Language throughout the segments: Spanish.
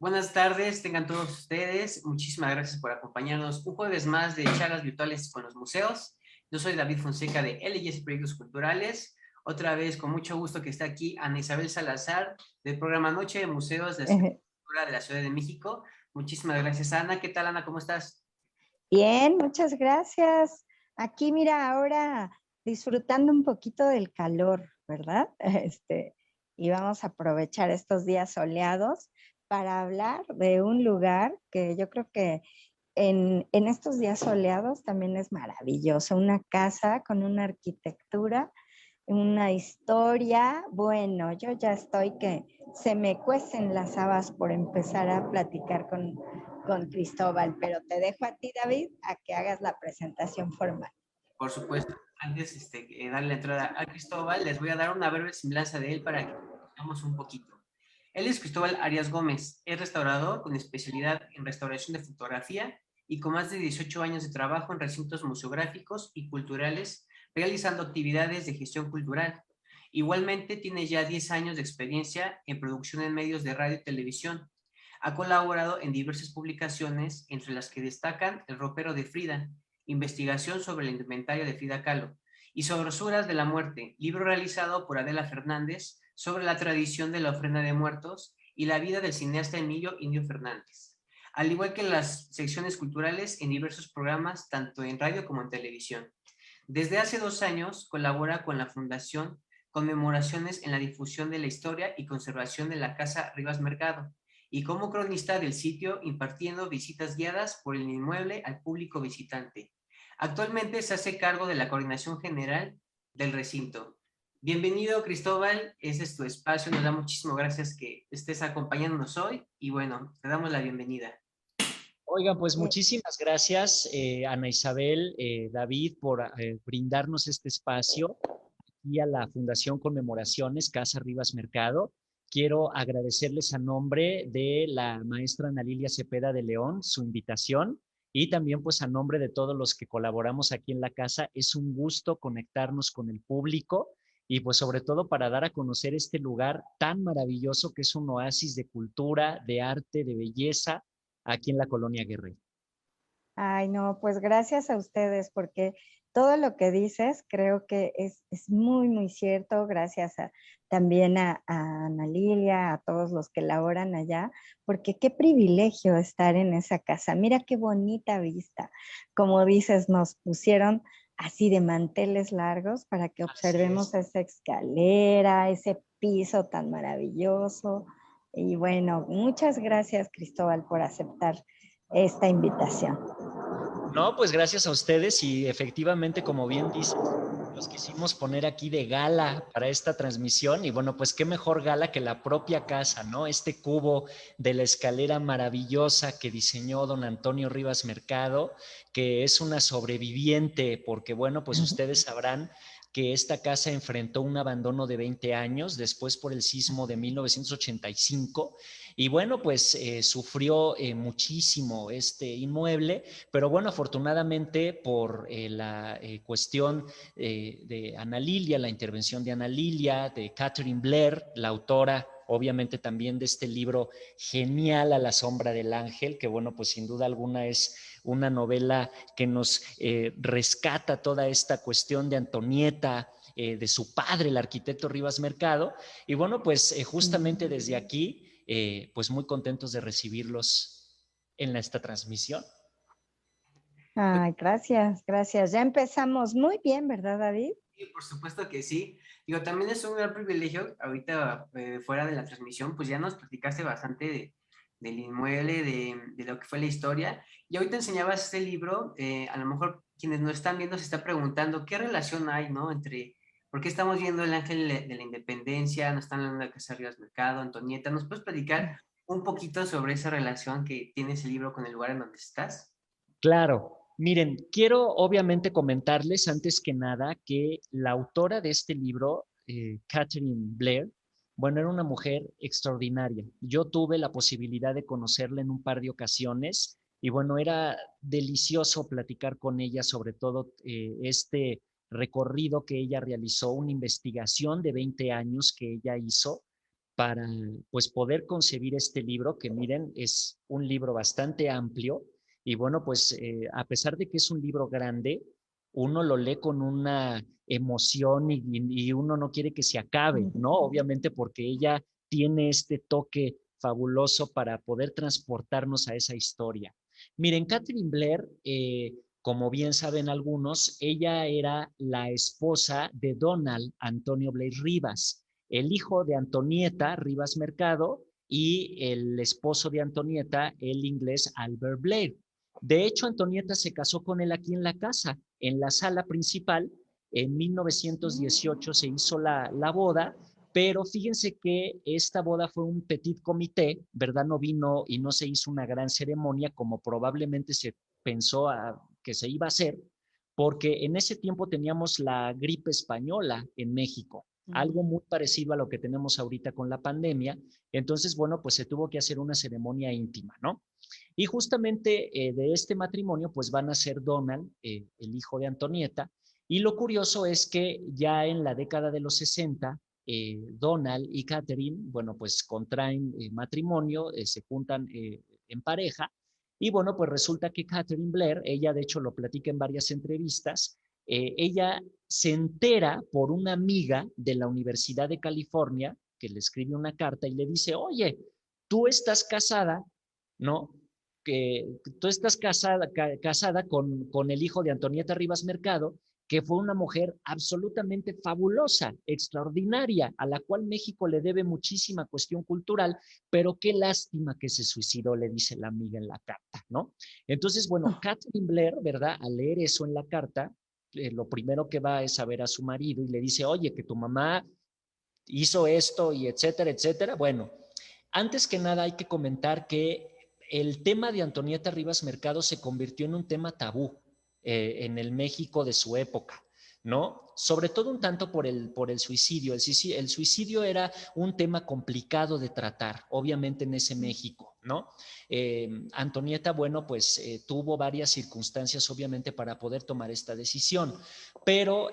Buenas tardes, tengan todos ustedes. Muchísimas gracias por acompañarnos un jueves más de charlas virtuales con los museos. Yo soy David Fonseca de LGS Proyectos Culturales. Otra vez, con mucho gusto que está aquí Ana Isabel Salazar del programa Noche de Museos de la Cultura de la Ciudad de México. Muchísimas gracias, Ana. ¿Qué tal, Ana? ¿Cómo estás? Bien, muchas gracias. Aquí, mira, ahora disfrutando un poquito del calor, ¿verdad? Y vamos a aprovechar estos días soleados para hablar de un lugar que yo creo que en estos días soleados también es maravilloso. Una casa con una arquitectura, una historia. Bueno, yo ya estoy que se me cuecen las habas por empezar a platicar con Cristóbal, pero te dejo a ti, David, a que hagas la presentación formal. Por supuesto, antes de darle la entrada a Cristóbal, les voy a dar una breve semblanza de él para que veamos un poquito. Él es Cristóbal Arias Gómez, es restaurador con especialidad en restauración de fotografía y con más de 18 años de trabajo en recintos museográficos y culturales, realizando actividades de gestión cultural. Igualmente tiene ya 10 años de experiencia en producción en medios de radio y televisión. Ha colaborado en diversas publicaciones, entre las que destacan El ropero de Frida, investigación sobre el inventario de Frida Kahlo, y Sobresuras de la muerte, libro realizado por Adela Fernández sobre la tradición de la ofrenda de muertos y la vida del cineasta Emilio Indio Fernández, al igual que las secciones culturales en diversos programas, tanto en radio como en televisión. Desde hace 2 años colabora con la Fundación Conmemoraciones en la difusión de la historia y conservación de la Casa Rivas Mercado, y como cronista del sitio impartiendo visitas guiadas por el inmueble al público visitante. Actualmente se hace cargo de la coordinación general del recinto. Bienvenido, Cristóbal, ese es tu espacio, nos da muchísimas gracias que estés acompañándonos hoy y bueno, te damos la bienvenida. Oigan, pues muchísimas gracias, Ana Isabel, David, por brindarnos este espacio y a la Fundación Conmemoraciones Casa Rivas Mercado. Quiero agradecerles a nombre de la maestra Ana Lilia Cepeda de León su invitación y también pues a nombre de todos los que colaboramos aquí en la casa. Es un gusto conectarnos con el público y pues sobre todo para dar a conocer este lugar tan maravilloso que es un oasis de cultura, de arte, de belleza aquí en la Colonia Guerrero. Ay, no, pues gracias a ustedes, porque todo lo que dices creo que es muy, muy cierto. Gracias también a Ana Lilia, a todos los que laboran allá, porque qué privilegio estar en esa casa. Mira qué bonita vista. Como dices, nos pusieron así de manteles largos para que observemos esa escalera, ese piso tan maravilloso. Y bueno, muchas gracias, Cristóbal, por aceptar esta invitación. No, pues gracias a ustedes y efectivamente, como bien dices, los quisimos poner aquí de gala para esta transmisión y bueno, pues qué mejor gala que la propia casa, ¿no? Este cubo de la escalera maravillosa que diseñó don Antonio Rivas Mercado, que es una sobreviviente, porque bueno, pues ustedes sabrán que esta casa enfrentó un abandono de 20 años, después por el sismo de 1985, y bueno, pues sufrió muchísimo este inmueble, pero bueno, afortunadamente por la cuestión de Ana Lilia, la intervención de Ana Lilia, de Catherine Blair, la autora obviamente también de este libro genial A la sombra del ángel, que bueno, pues sin duda alguna es una novela que nos rescata toda esta cuestión de Antonieta, de su padre, el arquitecto Rivas Mercado. Y bueno, pues justamente desde aquí, pues muy contentos de recibirlos en esta transmisión. Ay, gracias, gracias. Ya empezamos muy bien, ¿verdad, David? Sí, por supuesto que sí. Digo, también es un gran privilegio, ahorita fuera de la transmisión, pues ya nos platicaste bastante del inmueble, de lo que fue la historia, y ahorita enseñabas este libro, a lo mejor quienes nos están viendo se están preguntando qué relación hay, ¿no? Entre, ¿por qué estamos viendo el Ángel de la Independencia? Nos están hablando de Casa Rivas Mercado, Antonieta, ¿nos puedes platicar un poquito sobre esa relación que tiene ese libro con el lugar en donde estás? Claro, miren, quiero obviamente comentarles antes que nada que la autora de este libro, Catherine Blair, bueno, era una mujer extraordinaria. Yo tuve la posibilidad de conocerla en un par de ocasiones y bueno, era delicioso platicar con ella sobre todo este recorrido que ella realizó, una investigación de 20 años que ella hizo para pues poder concebir este libro, que miren, es un libro bastante amplio y bueno, pues a pesar de que es un libro grande, uno lo lee con una emoción y uno no quiere que se acabe, ¿no? Obviamente porque ella tiene este toque fabuloso para poder transportarnos a esa historia. Miren, Catherine Blair, como bien saben algunos, ella era la esposa de Donald Antonio Blair Rivas, el hijo de Antonieta Rivas Mercado y el esposo de Antonieta, el inglés Albert Blair. De hecho, Antonieta se casó con él aquí en la casa, en la sala principal. En 1918 se hizo la boda, pero fíjense que esta boda fue un petit comité, ¿verdad? No vino y no se hizo una gran ceremonia como probablemente se pensó que se iba a hacer, porque en ese tiempo teníamos la gripe española en México, algo muy parecido a lo que tenemos ahorita con la pandemia. Entonces, bueno, pues se tuvo que hacer una ceremonia íntima, ¿no? Y justamente de este matrimonio, pues van a ser Donald, el hijo de Antonieta, y lo curioso es que ya en la década de los 60, Donald y Catherine, bueno, pues contraen matrimonio, se juntan en pareja, y bueno, pues resulta que Catherine Blair, ella de hecho lo platica en varias entrevistas, ella se entera por una amiga de la Universidad de California que le escribe una carta y le dice, oye, tú estás casada, ¿no? Que tú estás casada con el hijo de Antonieta Rivas Mercado, que fue una mujer absolutamente fabulosa, extraordinaria, a la cual México le debe muchísima cuestión cultural, pero qué lástima que se suicidó, le dice la amiga en la carta, ¿no? Entonces, bueno, Catherine Blair, ¿verdad? Al leer eso en la carta, lo primero que va es a ver a su marido y le dice, oye, que tu mamá hizo esto y etcétera, etcétera. Bueno, antes que nada hay que comentar que el tema de Antonieta Rivas Mercado se convirtió en un tema tabú en el México de su época, ¿no? Sobre todo un tanto por el suicidio. El suicidio era un tema complicado de tratar, obviamente en ese México, ¿no? Antonieta, bueno, pues tuvo varias circunstancias, obviamente, para poder tomar esta decisión, pero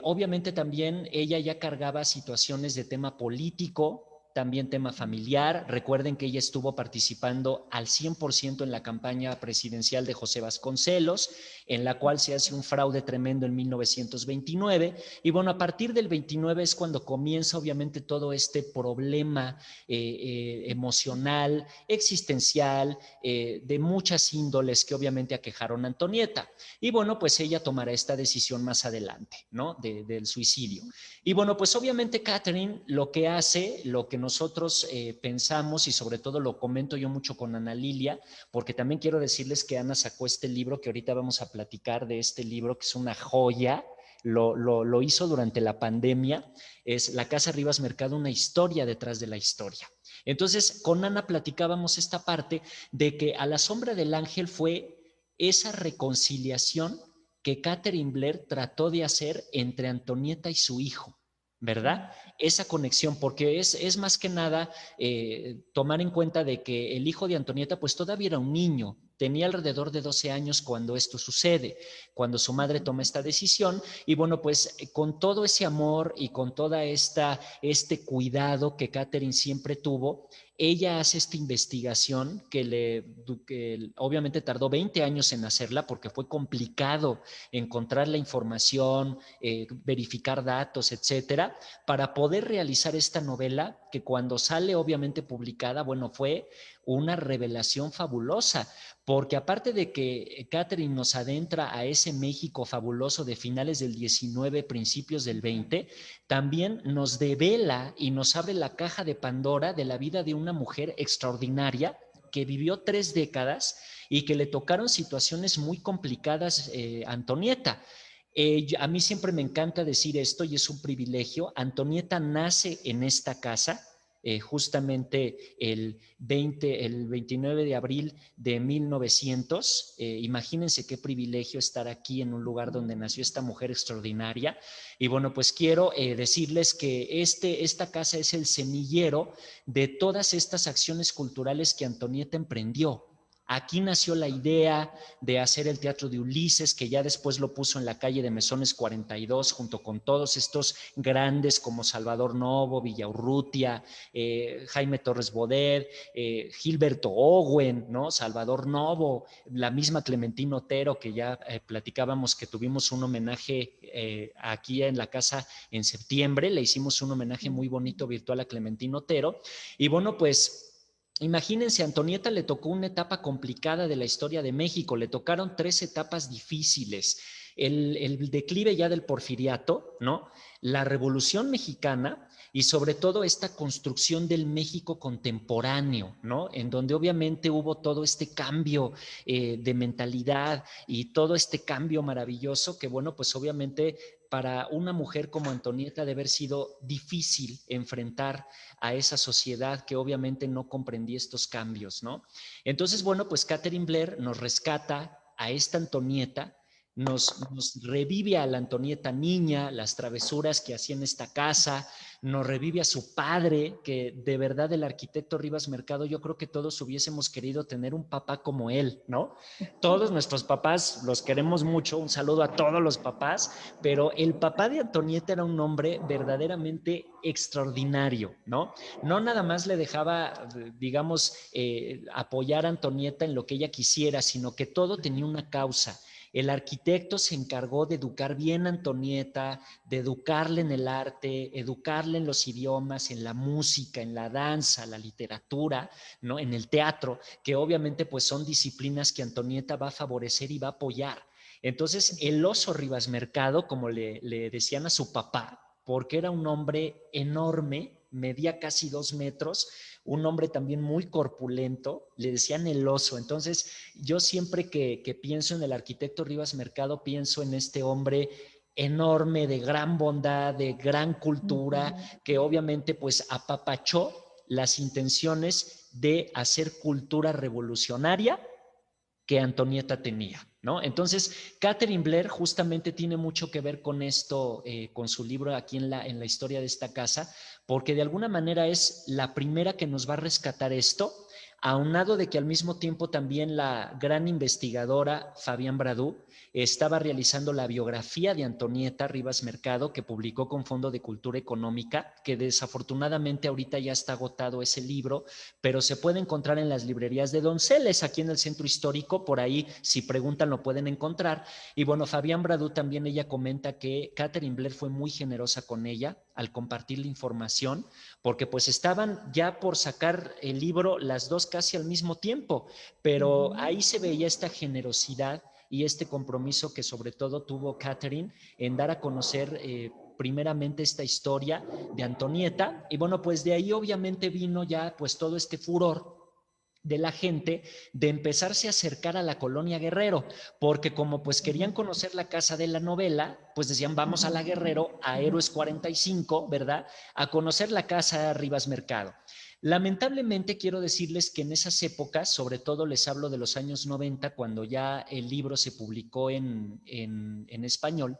obviamente también ella ya cargaba situaciones de tema político, también tema familiar. Recuerden que ella estuvo participando al 100% en la campaña presidencial de José Vasconcelos, en la cual se hace un fraude tremendo en 1929. Y bueno, a partir del 29 es cuando comienza obviamente todo este problema emocional, existencial, de muchas índoles que obviamente aquejaron a Antonieta. Y bueno, pues ella tomará esta decisión más adelante, ¿no? Del suicidio. Y bueno, pues obviamente Catherine lo que hace, lo que nosotros pensamos, y sobre todo lo comento yo mucho con Ana Lilia, porque también quiero decirles que Ana sacó este libro, que ahorita vamos a platicar de este libro, que es una joya, lo hizo durante la pandemia, es La Casa Rivas Mercado, una historia detrás de la historia. Entonces, con Ana platicábamos esta parte de que A la sombra del ángel fue esa reconciliación que Catherine Blair trató de hacer entre Antonieta y su hijo, ¿verdad? Esa conexión, porque es más que nada tomar en cuenta de que el hijo de Antonieta pues todavía era un niño, tenía alrededor de 12 años cuando esto sucede, cuando su madre toma esta decisión, y bueno, pues con todo ese amor y con toda este cuidado que Catherine siempre tuvo, ella hace esta investigación que obviamente tardó 20 años en hacerla porque fue complicado encontrar la información, verificar datos, etcétera, para poder realizar esta novela que cuando sale obviamente publicada, bueno, fue una revelación fabulosa, porque aparte de que Catherine nos adentra a ese México fabuloso de finales del 19, principios del 20, también nos devela y nos abre la caja de Pandora de la vida de una mujer extraordinaria que vivió 3 décadas y que le tocaron situaciones muy complicadas a Antonieta. A mí siempre me encanta decir esto y es un privilegio. Antonieta nace en esta casa, justamente el 29 de abril de 1900. Imagínense qué privilegio estar aquí en un lugar donde nació esta mujer extraordinaria. Y bueno, pues quiero decirles que esta casa es el semillero de todas estas acciones culturales que Antonieta emprendió. Aquí nació la idea de hacer el Teatro de Ulises, que ya después lo puso en la calle de Mesones 42, junto con todos estos grandes como Salvador Novo, Villaurrutia, Jaime Torres Bodet, Gilberto Owen, ¿no? Salvador Novo, la misma Clementina Otero, que ya platicábamos que tuvimos un homenaje aquí en la casa en septiembre, le hicimos un homenaje muy bonito virtual a Clementina Otero. Y bueno, pues imagínense, a Antonieta le tocó una etapa complicada de la historia de México, le tocaron 3 etapas difíciles. El declive ya del porfiriato, ¿no? La Revolución Mexicana y sobre todo esta construcción del México contemporáneo, ¿no? En donde obviamente hubo todo este cambio de mentalidad y todo este cambio maravilloso que, bueno, pues obviamente para una mujer como Antonieta debe haber sido difícil enfrentar a esa sociedad que obviamente no comprendía estos cambios, ¿no? Entonces, bueno, pues Catherine Blair nos rescata a esta Antonieta, nos revive a la Antonieta niña, las travesuras que hacía en esta casa, nos revive a su padre, que de verdad el arquitecto Rivas Mercado, yo creo que todos hubiésemos querido tener un papá como él, ¿no? Todos nuestros papás los queremos mucho, un saludo a todos los papás, pero el papá de Antonieta era un hombre verdaderamente extraordinario, ¿no? No nada más le dejaba, digamos, apoyar a Antonieta en lo que ella quisiera, sino que todo tenía una causa. El arquitecto se encargó de educar bien a Antonieta, de educarle en el arte, educarle en los idiomas, en la música, en la danza, la literatura, ¿no? En el teatro, que obviamente pues son disciplinas que Antonieta va a favorecer y va a apoyar. Entonces, el oso Rivas Mercado, como le decían a su papá, porque era un hombre enorme, medía casi 2 metros, un hombre también muy corpulento, le decían el oso. Entonces, yo siempre que pienso en el arquitecto Rivas Mercado, pienso en este hombre enorme, de gran bondad, de gran cultura, que obviamente pues apapachó las intenciones de hacer cultura revolucionaria que Antonieta tenía, ¿no? Entonces, Catherine Blair justamente tiene mucho que ver con esto, con su libro aquí en la historia de esta casa, porque de alguna manera es la primera que nos va a rescatar esto, aunado de que al mismo tiempo también la gran investigadora Fabián Bradú estaba realizando la biografía de Antonieta Rivas Mercado, que publicó con Fondo de Cultura Económica, que desafortunadamente ahorita ya está agotado ese libro, pero se puede encontrar en las librerías de Donceles, aquí en el Centro Histórico, por ahí si preguntan lo pueden encontrar. Y bueno, Fabián Bradú también, ella comenta que Catherine Blair fue muy generosa con ella al compartir la información, porque pues estaban ya por sacar el libro las dos casi al mismo tiempo, pero ahí se veía esta generosidad y este compromiso que sobre todo tuvo Catherine en dar a conocer primeramente esta historia de Antonieta. Y bueno, pues de ahí obviamente vino ya pues todo este furor de la gente de empezarse a acercar a la colonia Guerrero, porque como pues querían conocer la casa de la novela, pues decían vamos a la Guerrero, a Héroes 45, ¿verdad? A conocer la casa Rivas Mercado. Lamentablemente quiero decirles que en esas épocas, sobre todo les hablo de los años 90, cuando ya el libro se publicó en español,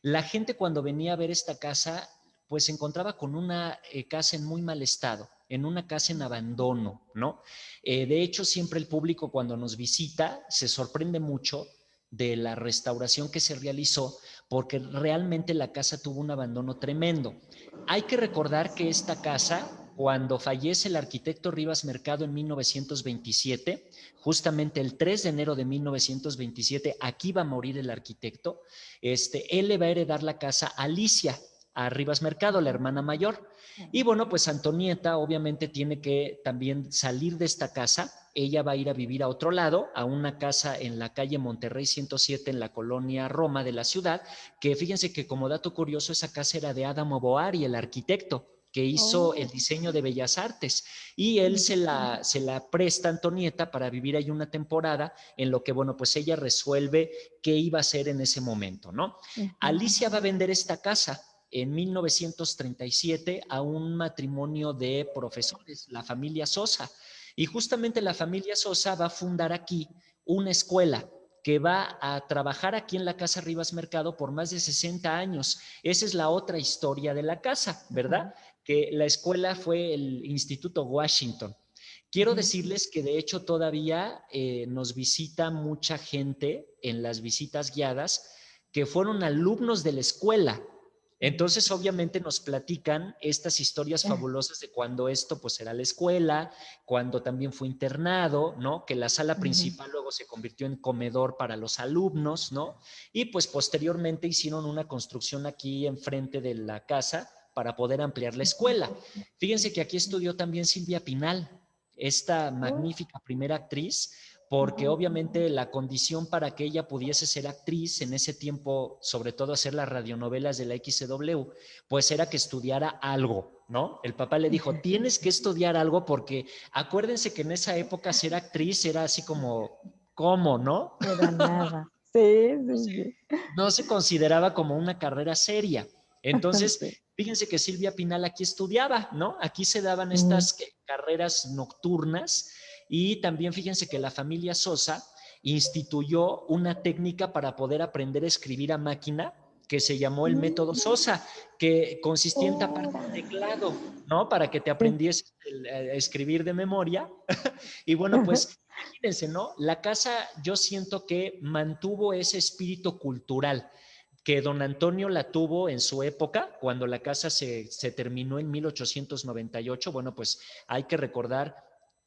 la gente cuando venía a ver esta casa, pues se encontraba con una casa en muy mal estado, en una casa en abandono, ¿no? De hecho, siempre el público cuando nos visita se sorprende mucho de la restauración que se realizó, porque realmente la casa tuvo un abandono tremendo. Hay que recordar que esta casa, cuando fallece el arquitecto Rivas Mercado en 1927, justamente el 3 de enero de 1927, aquí va a morir el arquitecto, él le va a heredar la casa a Alicia, a Rivas Mercado, la hermana mayor. Y bueno, pues Antonieta obviamente tiene que también salir de esta casa. Ella va a ir a vivir a otro lado, a una casa en la calle Monterrey 107, en la colonia Roma de la ciudad, que fíjense que como dato curioso, esa casa era de Adamo Boari, el arquitecto que hizo el diseño de Bellas Artes, y él se la presta a Antonieta para vivir ahí una temporada, en lo que, bueno, pues ella resuelve qué iba a hacer en ese momento, ¿no? Alicia va a vender esta casa en 1937 a un matrimonio de profesores, la familia Sosa, y justamente la familia Sosa va a fundar aquí una escuela que va a trabajar aquí en la Casa Rivas Mercado por más de 60 años. Esa es la otra historia de la casa, ¿verdad? Que la escuela fue el Instituto Washington. Quiero decirles que de hecho todavía nos visita mucha gente en las visitas guiadas que fueron alumnos de la escuela. Entonces, obviamente nos platican estas historias fabulosas de cuando esto pues era la escuela, cuando también fue internado, ¿no? Que la sala principal luego se convirtió en comedor para los alumnos, ¿no? Y pues posteriormente hicieron una construcción aquí enfrente de la casa para poder ampliar la escuela. Fíjense que aquí estudió también Silvia Pinal, esta magnífica primera actriz, porque obviamente la condición para que ella pudiese ser actriz en ese tiempo, sobre todo hacer las radionovelas de la XW, pues era que estudiara algo, ¿no? El papá le dijo, tienes que estudiar algo porque acuérdense que en esa época ser actriz era así como, ¿cómo, no? Era nada. Sí, sí, sí. No se consideraba como una carrera seria. Entonces, Sí. fíjense que Silvia Pinal aquí estudiaba, ¿no? Aquí se daban estas carreras nocturnas y también fíjense que la familia Sosa instituyó una técnica para poder aprender a escribir a máquina que se llamó el método Sosa, que consistía en tapar el teclado, ¿no? Para que te aprendieses a escribir de memoria. Y bueno, pues imagínense, ¿no? La casa yo siento que mantuvo ese espíritu cultural que don Antonio la tuvo en su época, cuando la casa se terminó en 1898. Bueno, pues hay que recordar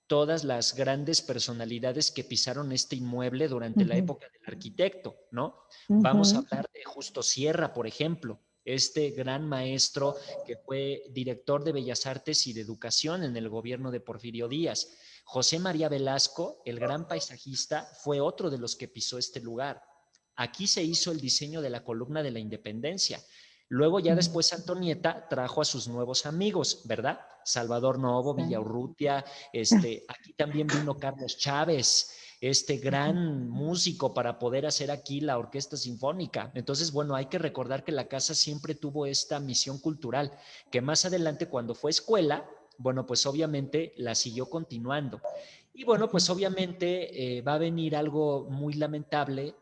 todas las grandes personalidades que pisaron este inmueble durante la época del arquitecto, ¿no? Vamos a hablar de Justo Sierra, por ejemplo, este gran maestro que fue director de Bellas Artes y de Educación en el gobierno de Porfirio Díaz. José María Velasco, el gran paisajista, fue otro de los que pisó este lugar. Aquí se hizo el diseño de la columna de la Independencia. Luego ya después Antonieta trajo a sus nuevos amigos, ¿verdad? Salvador Novo, Villaurrutia, aquí también vino Carlos Chávez, este gran músico para poder hacer aquí la orquesta sinfónica. Entonces, bueno, hay que recordar que la casa siempre tuvo esta misión cultural, que más adelante cuando fue escuela, bueno, pues obviamente la siguió continuando. Y bueno, pues obviamente va a venir algo muy lamentable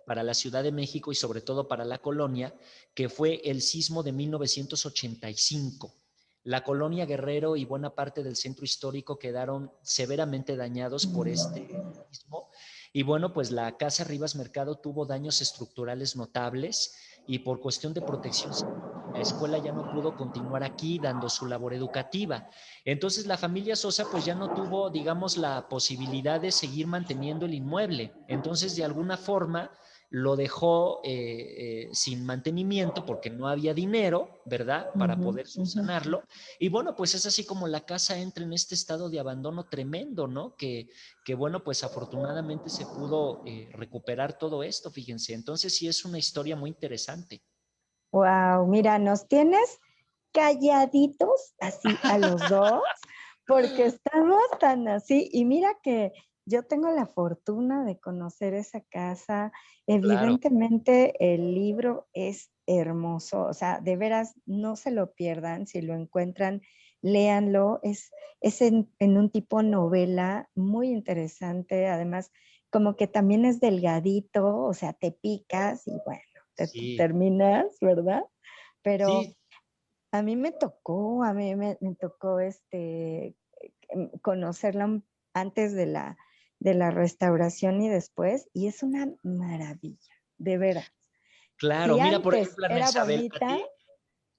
para la Ciudad de México y sobre todo para la colonia, que fue el sismo de 1985. La colonia Guerrero y buena parte del centro histórico quedaron severamente dañados por este sismo. Y bueno, pues la Casa Rivas Mercado tuvo daños estructurales notables y por cuestión de protección la escuela ya no pudo continuar aquí dando su labor educativa. Entonces la familia Sosa pues ya no tuvo, digamos, la posibilidad de seguir manteniendo el inmueble. Entonces de alguna forma lo dejó sin mantenimiento porque no había dinero, ¿verdad? Para poder subsanarlo. Y bueno, pues es así como la casa entra en este estado de abandono tremendo, ¿no? Que bueno, pues afortunadamente se pudo recuperar todo esto, fíjense. Entonces sí es una historia muy interesante. Wow, mira, nos tienes calladitos así a los dos, porque estamos tan así. Y mira que yo tengo la fortuna de conocer esa casa. Claro. Evidentemente el libro es hermoso, o sea, de veras no se lo pierdan, si lo encuentran, léanlo. Es en un tipo novela muy interesante, además como que también es delgadito, o sea, te picas y bueno, te Sí, terminas, ¿verdad? Pero sí, a mí me tocó conocerla antes de la restauración y después, y es una maravilla, de veras. claro. Si Mira, por antes ejemplo, Ana era Isabel, a bonita, ti,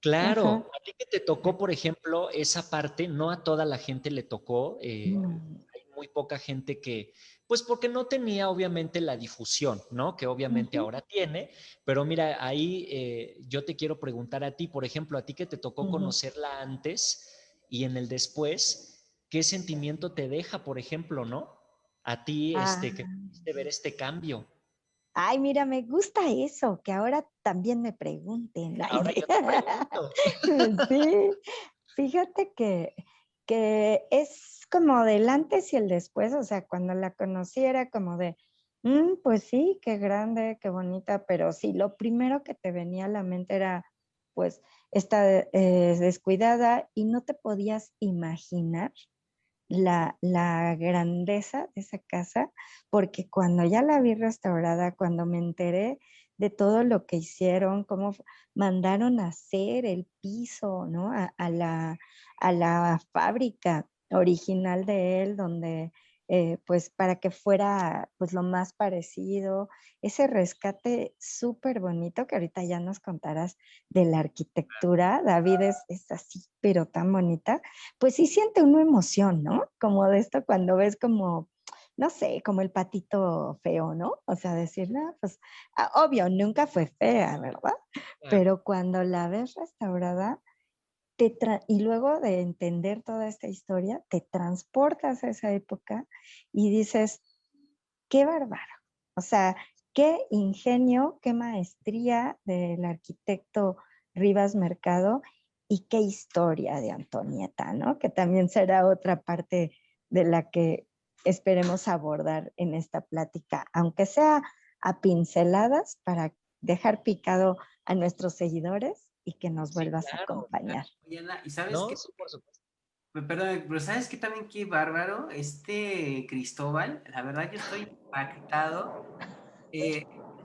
claro, ajá, a ti que te tocó, por ejemplo, esa parte, no a toda la gente le tocó, no, hay muy poca gente que, pues porque no tenía obviamente la difusión, ¿no? Que obviamente ujú, ahora tiene, pero mira, ahí yo te quiero preguntar a ti, por ejemplo, a ti que te tocó ujú. conocerla antes y en el después, ¿qué sentimiento te deja, por ejemplo, ¿no? A ti, Ah, que pudiste ver este cambio. ay, mira, me gusta eso, que ahora también me pregunten. Ay, Ahora sí. yo te pregunto. Sí, fíjate que es como del antes y el después, o sea, cuando la conocí era como de, pues sí, qué grande, qué bonita, pero sí, lo primero que te venía a la mente era, pues, esta descuidada y no te podías imaginar la grandeza de esa casa, porque cuando ya la vi restaurada, cuando me enteré de todo lo que hicieron, cómo mandaron a hacer el piso, ¿no? A la fábrica. original de él, donde pues para que fuera pues lo más parecido, ese rescate súper bonito que ahorita ya nos contarás de la arquitectura. David es así, pero tan bonita, pues sí siente una emoción, ¿no? Como de esto cuando ves como, no sé, como el patito feo, ¿no? O sea, decir, no, pues obvio, nunca fue fea, ¿verdad? Claro. Pero cuando la ves restaurada, y luego de entender toda esta historia, te transportas a esa época y dices, qué bárbaro. O sea, qué ingenio, qué maestría del arquitecto Rivas Mercado y qué historia de Antonieta, ¿no? Que también será otra parte de la que esperemos abordar en esta plática, aunque sea a pinceladas para dejar picado a nuestros seguidores y que nos Sí, vuelvas a claro. acompañar. Oye, Ana, ¿y sabes No, qué? sí, por supuesto. Perdón, pero ¿sabes qué también qué bárbaro? Cristóbal, la verdad yo estoy impactado.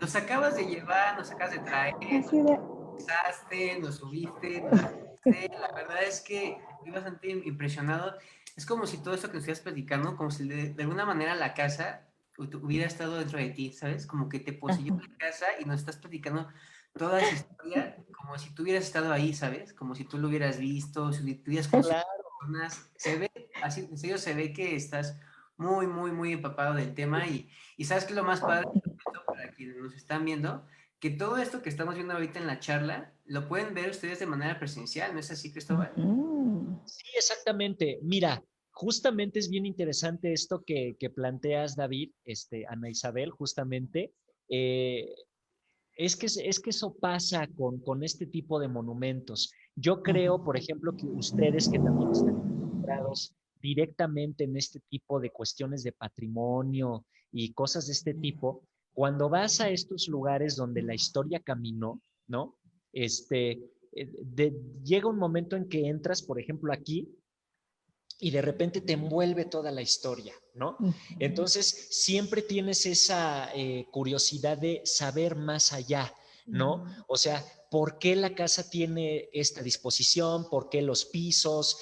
Nos acabas de llevar, nos acabas de traer, Así de, pasaste, nos subiste, nos bajaste. La verdad es que estoy bastante impresionado. Es como si todo esto que nos estás platicando, como si de alguna manera la casa hubiera estado dentro de ti, ¿sabes? Como que te poseyó ajá. la casa y nos estás platicando toda esa historia, como si tú hubieras estado ahí, ¿sabes? Como si tú lo hubieras visto, si tú hubieras conocido Claro. personas. Se ve, así, en serio, se ve que estás muy, muy, muy empapado del tema y ¿sabes qué es lo más padre? Para quienes nos están viendo, que todo esto que estamos viendo ahorita en la charla, lo pueden ver ustedes de manera presencial, ¿no es así, Cristóbal? Ujú. Sí, exactamente. Mira, justamente es bien interesante esto que planteas, David, Ana Isabel, justamente. Eh, es que eso pasa con este tipo de monumentos. Yo creo, por ejemplo, que ustedes que también están involucrados directamente en este tipo de cuestiones de patrimonio y cosas de este tipo, cuando vas a estos lugares donde la historia caminó, ¿no? Este, llega un momento en que entras, por ejemplo, aquí y de repente te envuelve toda la historia, ¿no? Ujú. Entonces, siempre tienes esa curiosidad de saber más allá, ¿no? O sea, ¿por qué la casa tiene esta disposición? ¿Por qué los pisos?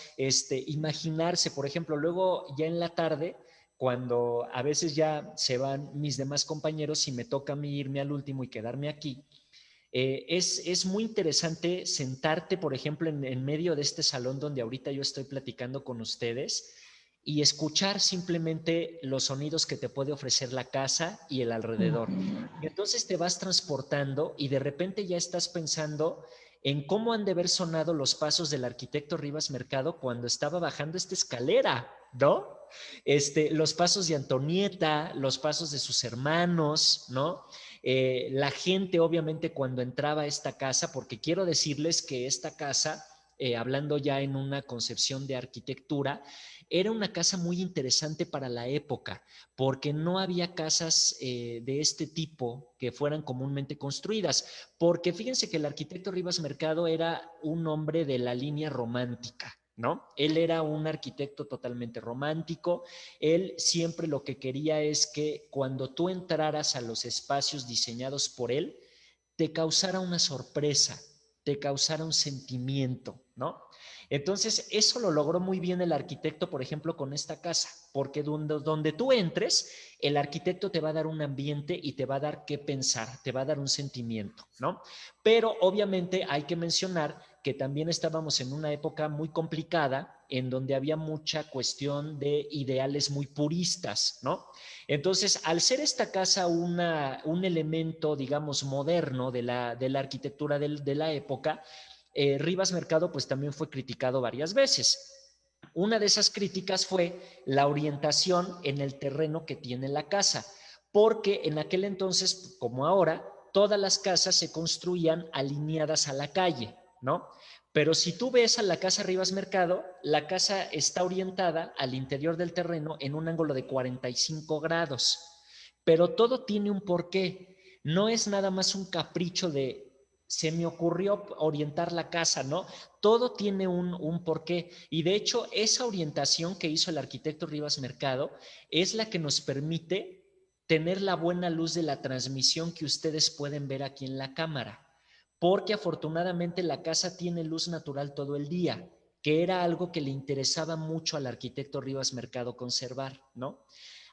Imaginarse, por ejemplo, luego ya en la tarde, cuando a veces ya se van mis demás compañeros y me toca a mí irme al último y quedarme aquí, es muy interesante sentarte, por ejemplo, en medio de este salón donde ahorita yo estoy platicando con ustedes y escuchar simplemente los sonidos que te puede ofrecer la casa y el alrededor. Ujú. Y entonces te vas transportando y de repente ya estás pensando en cómo han de haber sonado los pasos del arquitecto Rivas Mercado cuando estaba bajando esta escalera, ¿no? Los pasos de Antonieta, los pasos de sus hermanos, ¿no? La gente obviamente cuando entraba a esta casa, porque quiero decirles que esta casa, hablando ya en una concepción de arquitectura, era una casa muy interesante para la época, porque no había casas de este tipo que fueran comúnmente construidas, porque fíjense que el arquitecto Rivas Mercado era un hombre de la línea romántica, ¿no? Él era un arquitecto totalmente romántico, él siempre lo que quería es que cuando tú entraras a los espacios diseñados por él, te causara una sorpresa, te causara un sentimiento, ¿no? Entonces, eso lo logró muy bien el arquitecto, por ejemplo, con esta casa, porque donde tú entres, el arquitecto te va a dar un ambiente y te va a dar qué pensar, te va a dar un sentimiento, ¿no? Pero obviamente hay que mencionar que también estábamos en una época muy complicada en donde había mucha cuestión de ideales muy puristas, ¿no? Entonces, al ser esta casa un elemento, digamos, moderno de la arquitectura de la época, Rivas Mercado pues también fue criticado varias veces. Una de esas críticas fue la orientación en el terreno que tiene la casa, porque en aquel entonces, como ahora, todas las casas se construían alineadas a la calle, ¿no? Pero si tú ves a la casa Rivas Mercado, la casa está orientada al interior del terreno en un ángulo de 45 grados. Pero todo tiene un porqué. No es nada más un capricho de se me ocurrió orientar la casa, ¿no? Todo tiene un porqué. Y de hecho, esa orientación que hizo el arquitecto Rivas Mercado es la que nos permite tener la buena luz de la transmisión que ustedes pueden ver aquí en la cámara, porque afortunadamente la casa tiene luz natural todo el día. que era algo que le interesaba mucho al arquitecto Rivas Mercado conservar, ¿no?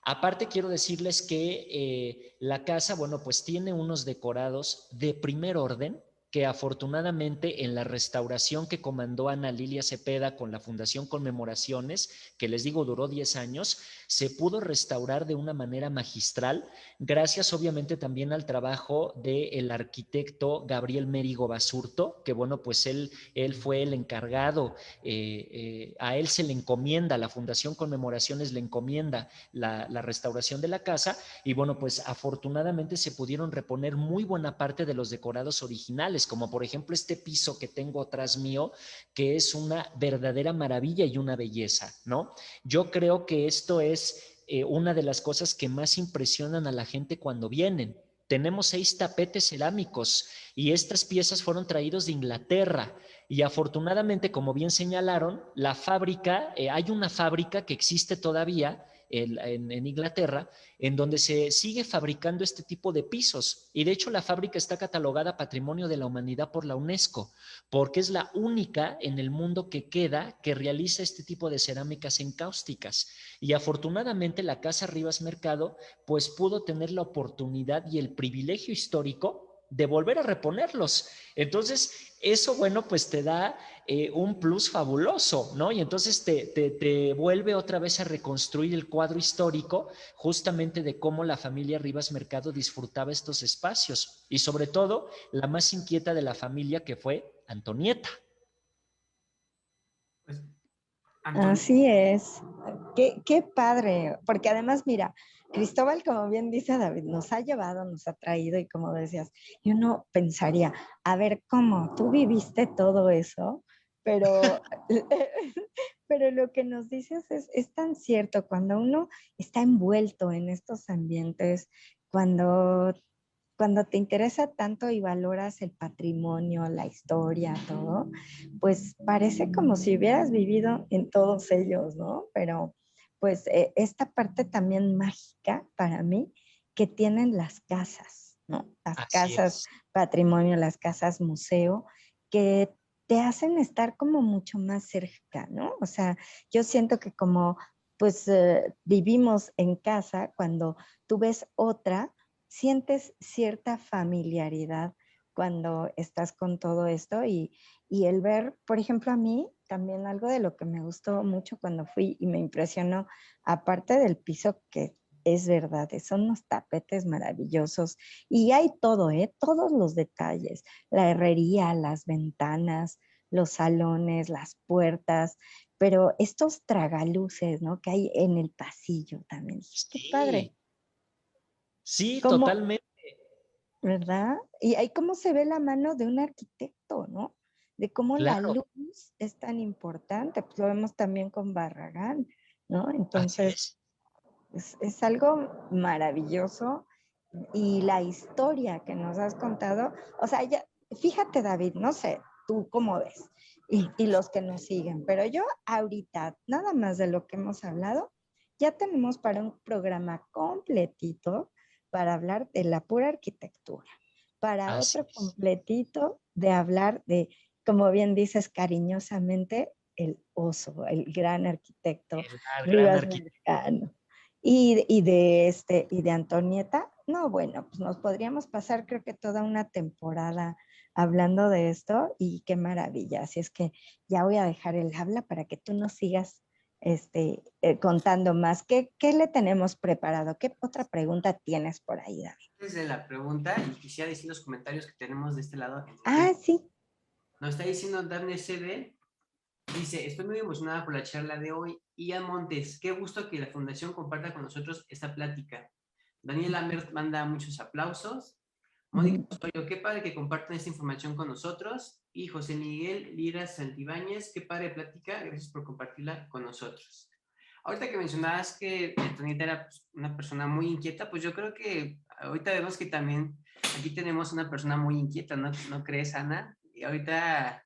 Aparte, quiero decirles que la casa, bueno, pues tiene unos decorados de primer orden que afortunadamente en la restauración que comandó Ana Lilia Cepeda con la Fundación Conmemoraciones, que les digo duró 10 años, se pudo restaurar de una manera magistral, gracias obviamente también al trabajo del arquitecto Gabriel Mérigo Basurto, que bueno, pues él fue el encargado, a él se le encomienda, la Fundación Conmemoraciones le encomienda la restauración de la casa y bueno, pues afortunadamente se pudieron reponer muy buena parte de los decorados originales, como por ejemplo este piso que tengo atrás mío, que es una verdadera maravilla y una belleza, ¿no? Yo creo que esto es una de las cosas que más impresionan a la gente cuando vienen. Tenemos 6 tapetes cerámicos y estas piezas fueron traídos de Inglaterra. Y afortunadamente, como bien señalaron, la fábrica, hay una fábrica que existe todavía en Inglaterra, en donde se sigue fabricando este tipo de pisos. Y de hecho la fábrica está catalogada Patrimonio de la Humanidad por la UNESCO, porque es la única en el mundo que queda que realiza este tipo de cerámicas encáusticas. Y afortunadamente la Casa Rivas Mercado pues pudo tener la oportunidad y el privilegio histórico de volver a reponerlos. Entonces, eso, bueno, pues te da un plus fabuloso, ¿no? Y entonces te vuelve otra vez a reconstruir el cuadro histórico justamente de cómo la familia Rivas Mercado disfrutaba estos espacios y sobre todo la más inquieta de la familia que fue Antonieta. Pues, Antonio, Así es. Qué padre, porque además, mira, Cristóbal, como bien dice David, nos ha llevado, nos ha traído y como decías, y uno pensaría, a ver, ¿cómo? ¿Tú viviste todo eso? Pero, pero lo que nos dices es tan cierto, cuando uno está envuelto en estos ambientes, cuando cuando te interesa tanto y valoras el patrimonio, la historia, todo, pues parece como si hubieras vivido en todos ellos, ¿no? Pero pues esta parte también mágica para mí que tienen las casas, ¿no? Las Así casas es. patrimonio, las casas museo, que te hacen estar como mucho más cerca, ¿no? O sea, yo siento que como pues vivimos en casa, cuando tú ves otra, sientes cierta familiaridad cuando estás con todo esto y el ver, por ejemplo, a mí también algo de lo que me gustó mucho cuando fui y me impresionó, aparte del piso que es verdad, son unos tapetes maravillosos y hay todo, ¿eh? Todos los detalles, la herrería, las ventanas, los salones, las puertas, pero estos tragaluces, ¿no? Que hay en el pasillo también. Dije, qué padre. Sí, sí, ¿Cómo, totalmente. verdad? Y ahí cómo se ve la mano de un arquitecto, ¿no? De cómo la Claro, luz es tan importante, pues lo vemos también con Barragán, ¿no? así Entonces, es. es algo maravilloso y la historia que nos has contado, o sea, ya, fíjate David, no sé, tú cómo ves y los que nos siguen, pero yo ahorita, nada más de lo que hemos hablado, ya tenemos para un programa completito para hablar de la pura arquitectura, para Así otro es. completito de hablar de, como bien dices cariñosamente, el oso, el gran arquitecto El gran Rivas arquitecto. Mercado. Y de Antonieta, no, bueno, pues nos podríamos pasar creo que toda una temporada hablando de esto y qué maravilla. Así es que ya voy a dejar el habla para que tú nos sigas contando más. ¿Qué le tenemos preparado? ¿Qué otra pregunta tienes por ahí, David? desde la pregunta, y quisiera decir los comentarios que tenemos de este lado. Ah, sí. Nos está diciendo Daphne CD, dice, estoy muy emocionada por la charla de hoy. Ian Montes, qué gusto que la Fundación comparta con nosotros esta plática. Daniel Amert manda muchos aplausos. Mónica Osorio, qué padre que compartan esta información con nosotros. Y José Miguel Lira Santibáñez, qué padre plática, gracias por compartirla con nosotros. Ahorita que mencionabas que Antonieta era pues, una persona muy inquieta, pues yo creo que ahorita vemos que también aquí tenemos una persona muy inquieta, ¿no, ¿no crees, Ana? Y ahorita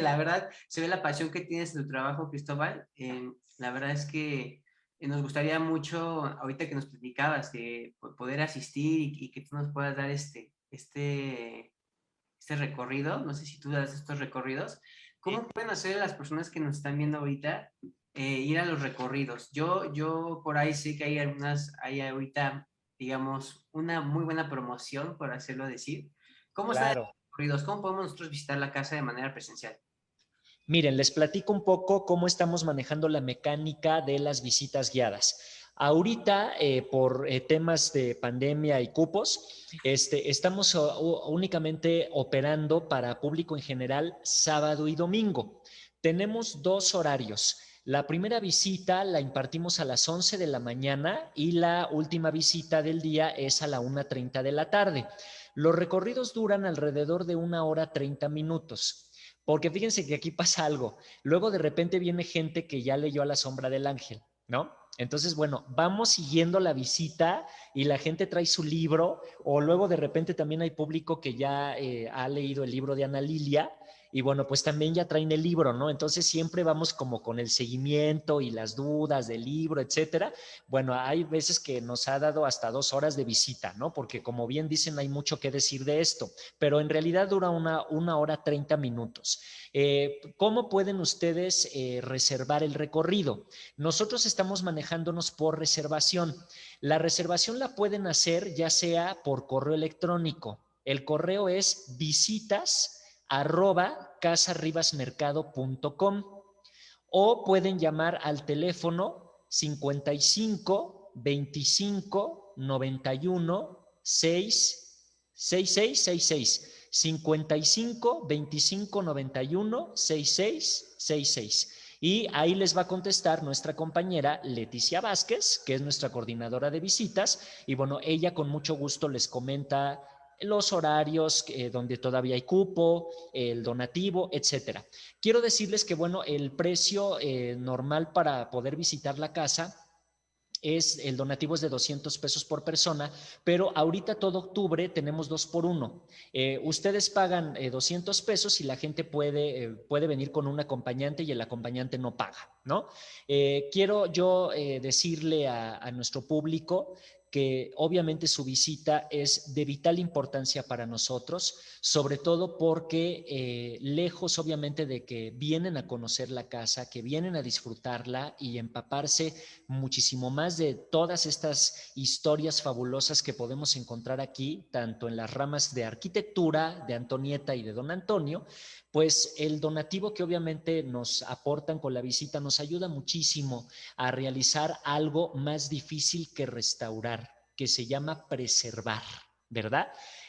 la verdad, se ve la pasión que tienes en tu trabajo, Cristóbal. La verdad es que nos gustaría mucho, ahorita que nos platicabas, que poder asistir y que tú nos puedas dar este recorrido. No sé si tú das estos recorridos. ¿Cómo pueden hacer las personas que nos están viendo ahorita ir a los recorridos? Yo por ahí sé que hay ahorita, digamos, una muy buena promoción, por hacerlo decir. ¿Cómo están los Claro. recorridos? ¿Cómo podemos nosotros visitar la casa de manera presencial? Miren, les platico un poco cómo estamos manejando la mecánica de las visitas guiadas. Ahorita, por temas de pandemia y cupos, estamos únicamente operando para público en general sábado y domingo. Tenemos dos horarios. La primera visita la impartimos a las 11 de la mañana y la última visita del día es a la 1:30 de la tarde. Los recorridos duran alrededor de 1 hora 30 minutos. Porque fíjense que aquí pasa algo. Luego de repente viene gente que ya leyó A la sombra del ángel, ¿no? Entonces, bueno, vamos siguiendo la visita y la gente trae su libro, o luego de repente también hay público que ya ha leído el libro de Ana Lilia y bueno, pues también ya traen el libro, ¿no? Entonces siempre vamos como con el seguimiento y las dudas del libro, etcétera. Bueno, hay veces que nos ha dado hasta 2 horas de visita, ¿no? Porque como bien dicen, hay mucho que decir de esto, pero en realidad dura 1 hora 30 minutos. ¿Cómo pueden ustedes reservar el recorrido? Nosotros estamos manejándonos por reservación. La reservación la pueden hacer ya sea por correo electrónico. El correo es visitas@casarribasmercado.com o pueden llamar al teléfono 55 25 91 6 6666. 55 25 91 6666. Y ahí les va a contestar nuestra compañera Leticia Vázquez, que es nuestra coordinadora de visitas. Y bueno, ella con mucho gusto les comenta los horarios donde todavía hay cupo, el donativo, etcétera. Quiero decirles que, bueno, el precio normal para poder visitar la casa el donativo es de 200 pesos por persona, pero ahorita todo octubre tenemos 2 por 1. Ustedes pagan 200 pesos y la gente puede venir con un acompañante y el acompañante no paga, ¿no? Quiero yo decirle a nuestro público que obviamente su visita es de vital importancia para nosotros, sobre todo porque lejos obviamente de que vienen a conocer la casa, que vienen a disfrutarla y empaparse muchísimo más de todas estas historias fabulosas que podemos encontrar aquí, tanto en las ramas de arquitectura de Antonieta y de Don Antonio, pues el donativo que obviamente nos aportan con la visita nos ayuda muchísimo a realizar algo más difícil que restaurar, que se llama preservar, ¿verdad?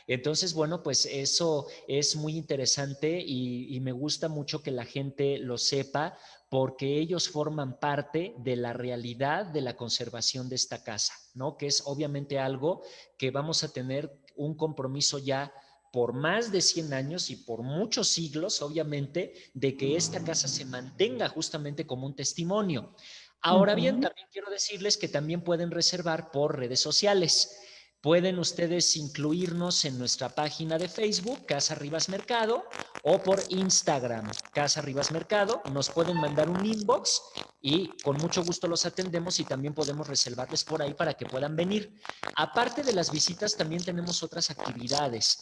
Entonces, bueno, pues eso es muy interesante y me gusta mucho que la gente lo sepa porque ellos forman parte de la realidad de la conservación de esta casa, ¿no? Que es obviamente algo que vamos a tener un compromiso ya por más de 100 años y por muchos siglos, obviamente, de que esta casa se mantenga justamente como un testimonio. Ahora bien, también quiero decirles que también pueden reservar por redes sociales. Pueden ustedes incluirnos en nuestra página de Facebook, Casa Rivas Mercado, o por Instagram, Casa Rivas Mercado. Nos pueden mandar un inbox y con mucho gusto los atendemos y también podemos reservarles por ahí para que puedan venir. Aparte de las visitas, también tenemos otras actividades.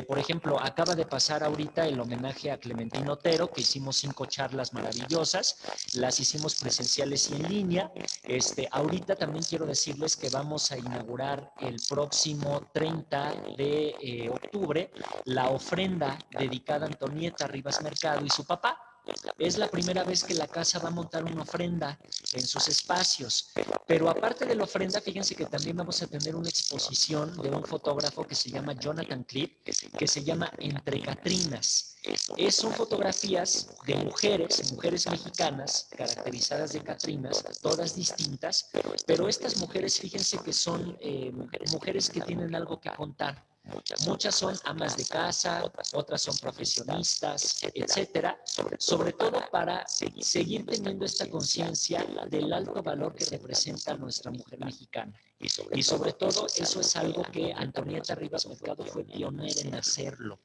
Por ejemplo, acaba de pasar ahorita el homenaje a Clementina Otero, que hicimos 5 charlas maravillosas. Las hicimos presenciales y en línea. Ahorita también quiero decirles que vamos a inaugurar el próximo 30 de octubre la ofrenda dedicada a Antonieta Rivas Mercado y su papá. Es la primera vez que la casa va a montar una ofrenda en sus espacios. Pero aparte de la ofrenda, fíjense que también vamos a tener una exposición de un fotógrafo que se llama Jonathan Clip, que se llama Entre Catrinas. Son fotografías de mujeres mexicanas, caracterizadas de Catrinas, todas distintas, pero estas mujeres, fíjense que son mujeres que tienen algo que contar. Muchas son amas de casa, otras son profesionistas, etcétera, sobre todo para seguir teniendo esta conciencia del alto valor que representa nuestra mujer mexicana. Y sobre todo, eso es algo que Antonieta Rivas Mercado fue pionera en hacerlo.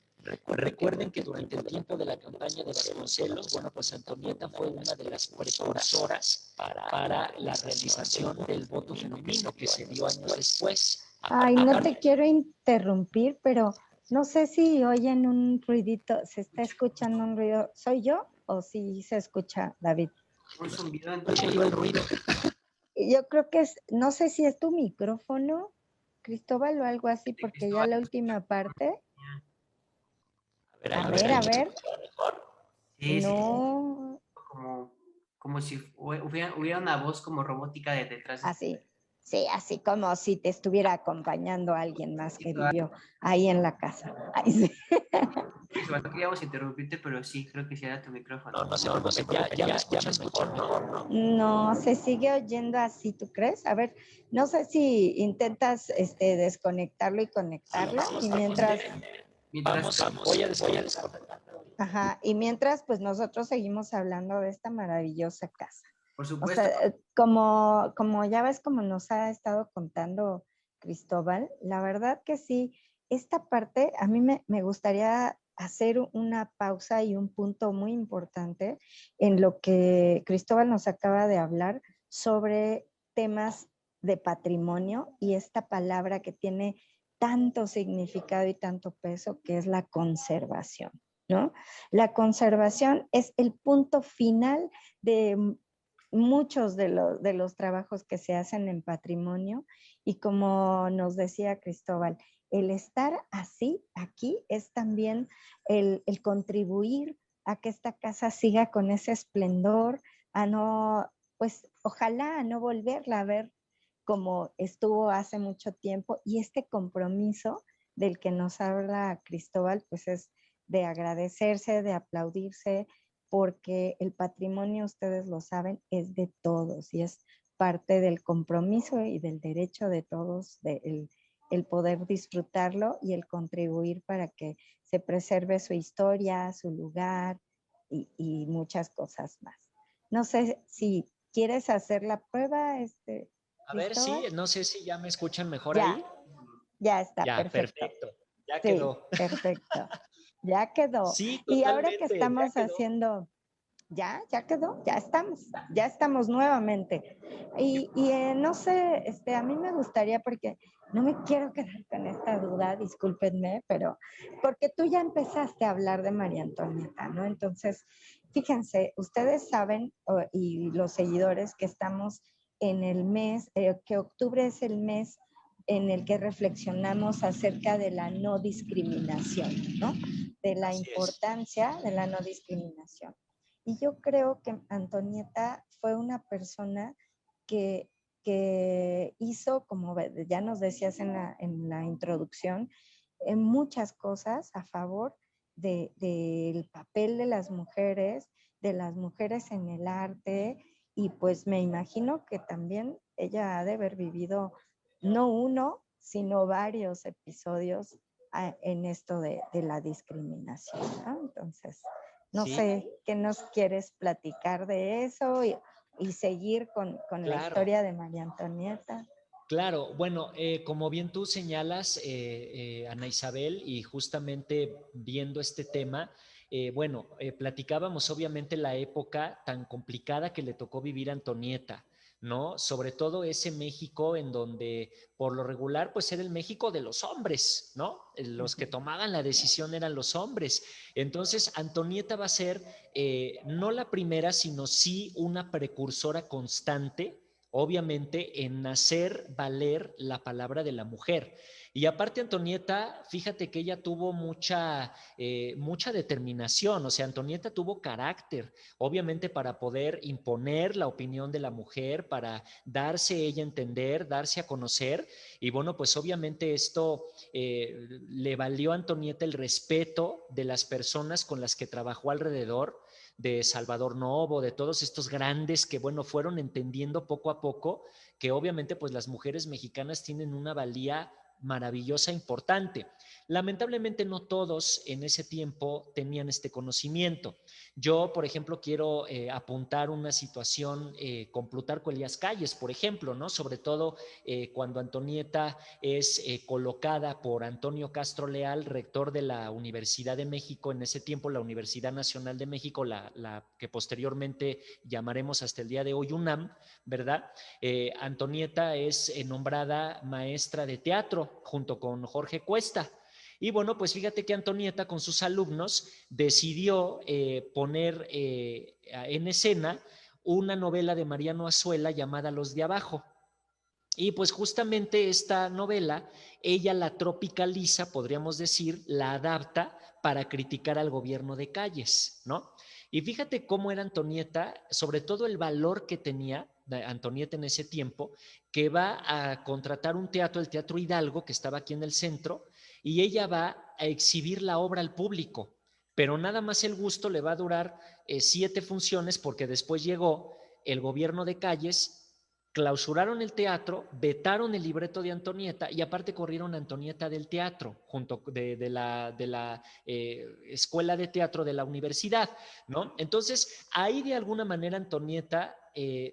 Recuerden que durante el tiempo de la campaña de Vasconcelos, bueno, pues Antonieta fue una de las precursoras para la realización del voto femenino que se dio años después. Ay, no te quiero interrumpir, pero No sé si oyen un ruidito, se está escuchando un ruido. ¿Soy yo o si se escucha, David? Un zumbido Escucha yo el ruido. Yo creo que es, no sé si es tu micrófono, Cristóbal, o algo así, de porque ya Cristóbal. la última parte. A A ver, ver, a ahí se ver. escucha mejor. Sí, sí, sí, No, como si hubiera una voz como robótica de detrás de así. Sí, así como si te estuviera acompañando alguien más que vivió ahí en la casa. Ay, sí. Cristóbal. No queríamos interrumpirte, pero sí, creo que sí era tu micrófono. No sé, ya me escuchas mejor, ¿no? No, se sigue oyendo así, ¿tú crees? A ver, no sé si intentas desconectarlo y conectarlo y mientras, Mientras, Voy a desconectar. ajá, y mientras pues nosotros seguimos hablando de esta maravillosa casa. por O sea, supuesto, como ya ves, como nos ha estado contando Cristóbal, la verdad que sí, esta parte a mí me gustaría hacer una pausa y un punto muy importante en lo que Cristóbal nos acaba de hablar sobre temas de patrimonio y esta palabra que tiene tanto significado y tanto peso, que es la conservación, ¿no? La conservación es el punto final de muchos de los trabajos que se hacen en patrimonio y como nos decía Cristóbal, el estar así, aquí, es también el contribuir a que esta casa siga con ese esplendor, a no, pues ojalá a no volverla a ver como estuvo hace mucho tiempo y este compromiso del que nos habla Cristóbal, pues es de agradecerse, de aplaudirse, porque el patrimonio, ustedes lo saben, es de todos y es parte del compromiso y del derecho de todos de el poder disfrutarlo y el contribuir para que se preserve su historia, su lugar y muchas cosas más. No sé si quieres hacer la prueba, A ver, Cristóbal. sí, no sé si ya me escuchan mejor Ya, ahí. ya está, Ya, perfecto. perfecto. Ya Sí, quedó. perfecto. Ya quedó. Sí, Y ahora que totalmente, ya estamos quedó. haciendo, ya quedó, ya estamos nuevamente. No sé, a mí me gustaría, porque no me quiero quedar con esta duda, discúlpenme, pero porque tú ya empezaste a hablar de María Antonieta, ¿no? Entonces, fíjense, ustedes saben, y los seguidores, que estamos en el mes, que octubre es el mes en el que reflexionamos acerca de la no discriminación, ¿no? De la Así es. importancia de la no discriminación. Y yo creo que Antonieta fue una persona que, que hizo, como ya nos decías en la introducción, en muchas cosas a favor del papel de las mujeres en el arte, y pues me imagino que también ella ha de haber vivido no uno, sino varios episodios en esto de la discriminación, ¿no? Entonces, no Sí, sé qué nos quieres platicar de eso y seguir con la claro. historia de María Antonieta. Claro, bueno, como bien tú señalas, Ana Isabel, y justamente viendo este tema, bueno, platicábamos obviamente la época tan complicada que le tocó vivir a Antonieta, ¿no? Sobre todo ese México en donde por lo regular pues era el México de los hombres, ¿no? Los que tomaban la decisión eran los hombres. Entonces, Antonieta va a ser no la primera, sino sí una precursora constante, obviamente, en hacer valer la palabra de la mujer. Y aparte, Antonieta, fíjate que ella tuvo mucha determinación, o sea, Antonieta tuvo carácter, obviamente para poder imponer la opinión de la mujer, para darse ella a entender, darse a conocer, y bueno, pues obviamente esto le valió a Antonieta el respeto de las personas con las que trabajó alrededor, de Salvador Novo, de todos estos grandes que, bueno, fueron entendiendo poco a poco que obviamente pues las mujeres mexicanas tienen una valía maravillosa, importante. Lamentablemente no todos en ese tiempo tenían este conocimiento. Yo, por ejemplo, quiero apuntar una situación con Plutarco Elías Calles, por ejemplo, ¿no? Sobre todo cuando Antonieta es colocada por Antonio Castro Leal, rector de la Universidad de México, en ese tiempo la Universidad Nacional de México, la que posteriormente llamaremos hasta el día de hoy UNAM, ¿verdad? Antonieta es nombrada maestra de teatro junto con Jorge Cuesta. Y bueno, pues fíjate que Antonieta con sus alumnos decidió poner en escena una novela de Mariano Azuela llamada Los de Abajo. Y pues justamente esta novela, ella la tropicaliza, podríamos decir, la adapta para criticar al gobierno de Calles, ¿no? Y fíjate cómo era Antonieta, sobre todo el valor que tenía Antonieta en ese tiempo, que va a contratar un teatro, el Teatro Hidalgo, que estaba aquí en el centro, y ella va a exhibir la obra al público, pero nada más el gusto le va a durar 7 funciones porque después llegó el gobierno de Calles, clausuraron el teatro, vetaron el libreto de Antonieta y aparte corrieron a Antonieta del teatro, junto de la escuela de teatro de la universidad, ¿no? Entonces, ahí de alguna manera Antonieta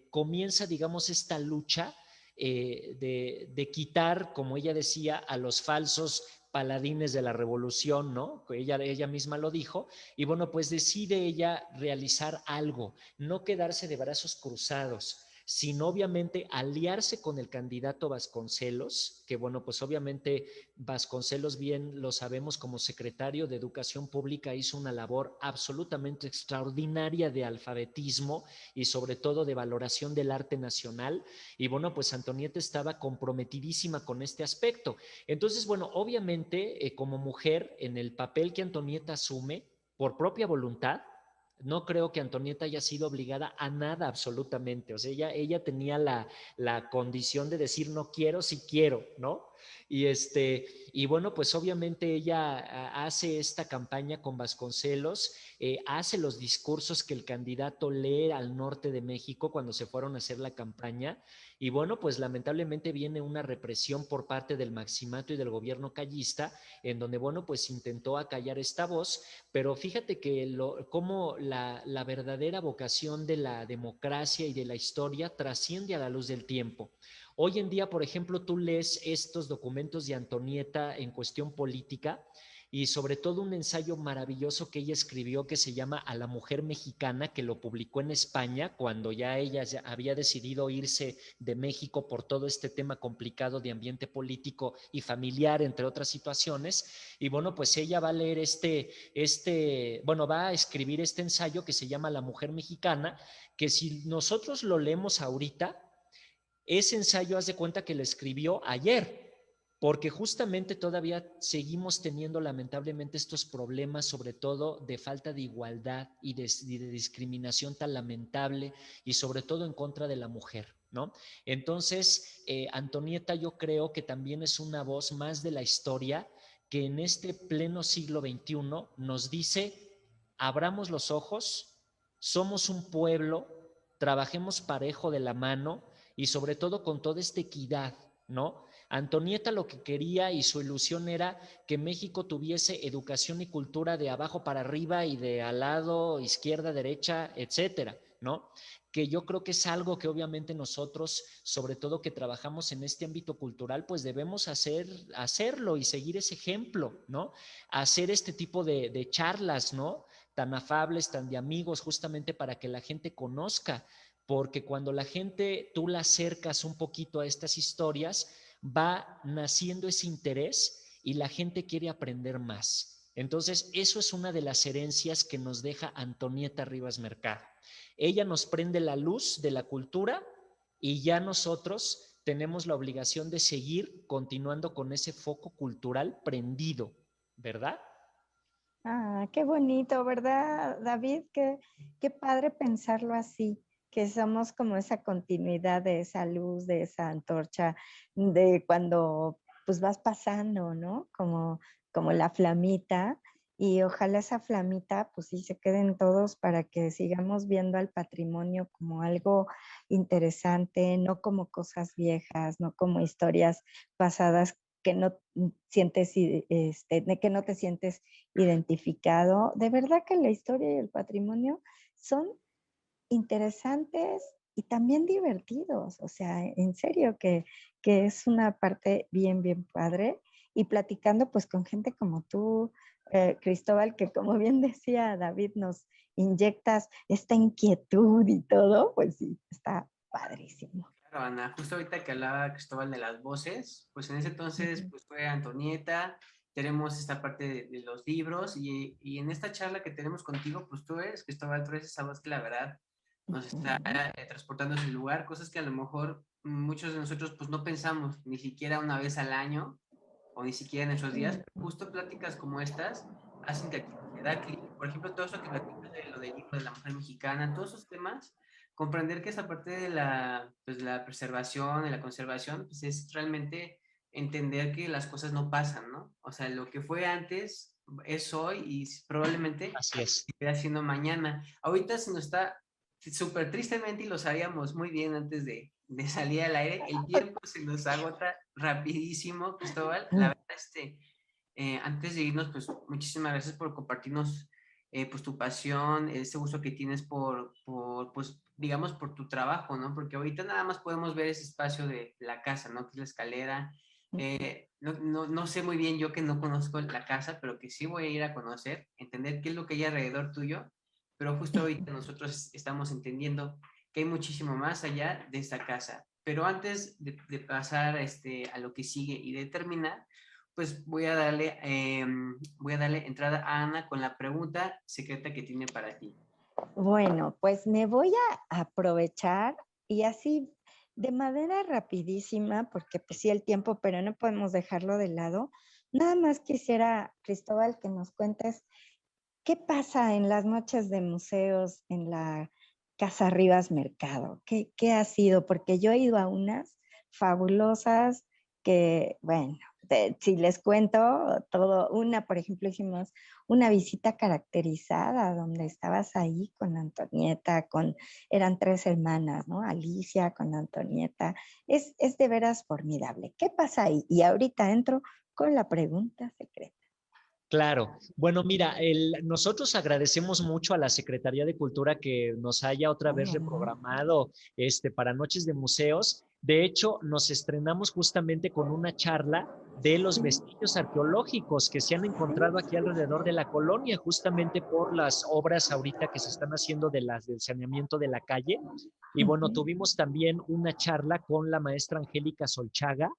comienza, digamos, esta lucha de quitar, como ella decía, a los falsos paladines de la revolución, ¿no? Ella misma lo dijo, y bueno, pues decide ella realizar algo, no quedarse de brazos cruzados, sino obviamente aliarse con el candidato Vasconcelos, que bueno, pues obviamente Vasconcelos, bien lo sabemos, como secretario de Educación Pública hizo una labor absolutamente extraordinaria de alfabetismo y sobre todo de valoración del arte nacional, y bueno, pues Antonieta estaba comprometidísima con este aspecto. Entonces, bueno, obviamente como mujer, en el papel que Antonieta asume por propia voluntad, no creo que Antonieta haya sido obligada a nada absolutamente. O sea, ella tenía la condición de decir no quiero si quiero, ¿no? Y bueno, pues obviamente ella hace esta campaña con Vasconcelos, hace los discursos que el candidato lee al norte de México cuando se fueron a hacer la campaña. Y bueno, pues lamentablemente viene una represión por parte del Maximato y del gobierno callista, en donde, bueno, pues intentó acallar esta voz, pero fíjate que cómo la verdadera vocación de la democracia y de la historia trasciende a la luz del tiempo. Hoy en día, por ejemplo, tú lees estos documentos de Antonieta en cuestión política y sobre todo un ensayo maravilloso que ella escribió que se llama A la mujer mexicana, que lo publicó en España cuando ya ella ya había decidido irse de México por todo este tema complicado de ambiente político y familiar, entre otras situaciones. Y bueno, pues ella va a leer bueno, va a escribir este ensayo que se llama La mujer mexicana, que si nosotros lo leemos ahorita, ese ensayo, haz de cuenta que lo escribió ayer, porque justamente todavía seguimos teniendo lamentablemente estos problemas, sobre todo de falta de igualdad y de discriminación tan lamentable y sobre todo en contra de la mujer, ¿no? Entonces, Antonieta yo creo que también es una voz más de la historia que en este pleno siglo XXI nos dice, abramos los ojos, somos un pueblo, trabajemos parejo de la mano y sobre todo con toda esta equidad, ¿no? Antonieta lo que quería y su ilusión era que México tuviese educación y cultura de abajo para arriba y de al lado, izquierda, derecha, etcétera, ¿no? Que yo creo que es algo que obviamente nosotros, sobre todo que trabajamos en este ámbito cultural, pues debemos hacerlo y seguir ese ejemplo, ¿no? Hacer este tipo de charlas, ¿no? Tan afables, tan de amigos, justamente para que la gente conozca, porque cuando la gente, tú la acercas un poquito a estas historias, va naciendo ese interés y la gente quiere aprender más. Entonces, eso es una de las herencias que nos deja Antonieta Rivas Mercado. Ella nos prende la luz de la cultura y ya nosotros tenemos la obligación de seguir continuando con ese foco cultural prendido, ¿verdad? Ah, qué bonito, ¿verdad, David? Qué padre pensarlo así, que somos como esa continuidad de esa luz, de esa antorcha, de cuando pues vas pasando, ¿no? Como la flamita, y ojalá esa flamita pues sí se queden todos para que sigamos viendo al patrimonio como algo interesante, no como cosas viejas, no como historias pasadas que no sientes, que no te sientes identificado. De verdad que la historia y el patrimonio son interesantes y también divertidos. O sea, en serio que es una parte bien, bien padre. Y platicando pues con gente como tú, Cristóbal, que como bien decía David, nos inyectas esta inquietud y todo, pues sí, está padrísimo. Claro, Ana, justo ahorita que hablaba Cristóbal de las voces, pues en ese entonces Ujú. pues fue Antonieta tenemos esta parte de los libros y en esta charla que tenemos contigo, pues tú eres, Cristóbal, tú eres esa voz que la verdad nos está transportando a ese lugar, cosas que a lo mejor muchos de nosotros pues no pensamos ni siquiera una vez al año o ni siquiera en esos días, pero justo pláticas como estas hacen que te da clic. Por ejemplo, todo eso que platicas de lo del libro de la mujer mexicana, todos esos temas, comprender que esa parte de pues, la preservación, de la conservación, pues es realmente entender que las cosas no pasan, ¿no? O sea, lo que fue antes es hoy y probablemente Así es. seguirá siendo mañana. Ahorita se nos está súper tristemente y lo sabíamos muy bien antes de salir al aire, el tiempo se nos agota rapidísimo, Cristóbal. La verdad, antes de irnos, pues muchísimas gracias por compartirnos pues tu pasión, ese gusto que tienes pues digamos, por tu trabajo, ¿no? Porque ahorita nada más podemos ver ese espacio de la casa, ¿no? Que es la escalera. No sé muy bien yo que no conozco la casa, pero que sí voy a ir a conocer, entender qué es lo que hay alrededor tuyo, pero justo ahorita nosotros estamos entendiendo que hay muchísimo más allá de esta casa. Pero antes de pasar a lo que sigue y de terminar, pues voy a darle entrada a Ana con la pregunta secreta que tiene para ti. Bueno, pues me voy a aprovechar y así de manera rapidísima, porque pues sí el tiempo, pero no podemos dejarlo de lado. Nada más quisiera, Cristóbal, que nos cuentes qué pasa en las noches de museos en la Casa Rivas Mercado. ¿Qué ha sido? Porque yo he ido a unas fabulosas que, bueno, si les cuento todo, una, por ejemplo, hicimos una visita caracterizada donde estabas ahí con Antonieta, eran 3 hermanas, ¿no? Alicia con Antonieta. Es de veras formidable. ¿Qué pasa ahí? Y ahorita entro con la pregunta secreta. Claro. Bueno, mira, nosotros agradecemos mucho a la Secretaría de Cultura que nos haya otra vez ¿Cómo no? reprogramado para Noches de Museos. De hecho, nos estrenamos justamente con una charla de los vestigios arqueológicos que se han encontrado aquí alrededor de la colonia, justamente por las obras ahorita que se están haciendo del saneamiento de la calle. Y bueno, tuvimos también una charla con la maestra Angélica Solchaga,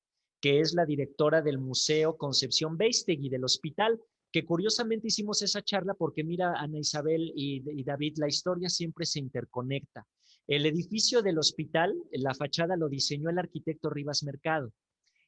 que es la directora del Museo Concepción Beistegui del hospital, que curiosamente hicimos esa charla porque mira, Ana Isabel y David, la historia siempre se interconecta. El edificio del hospital, la fachada lo diseñó el arquitecto Rivas Mercado.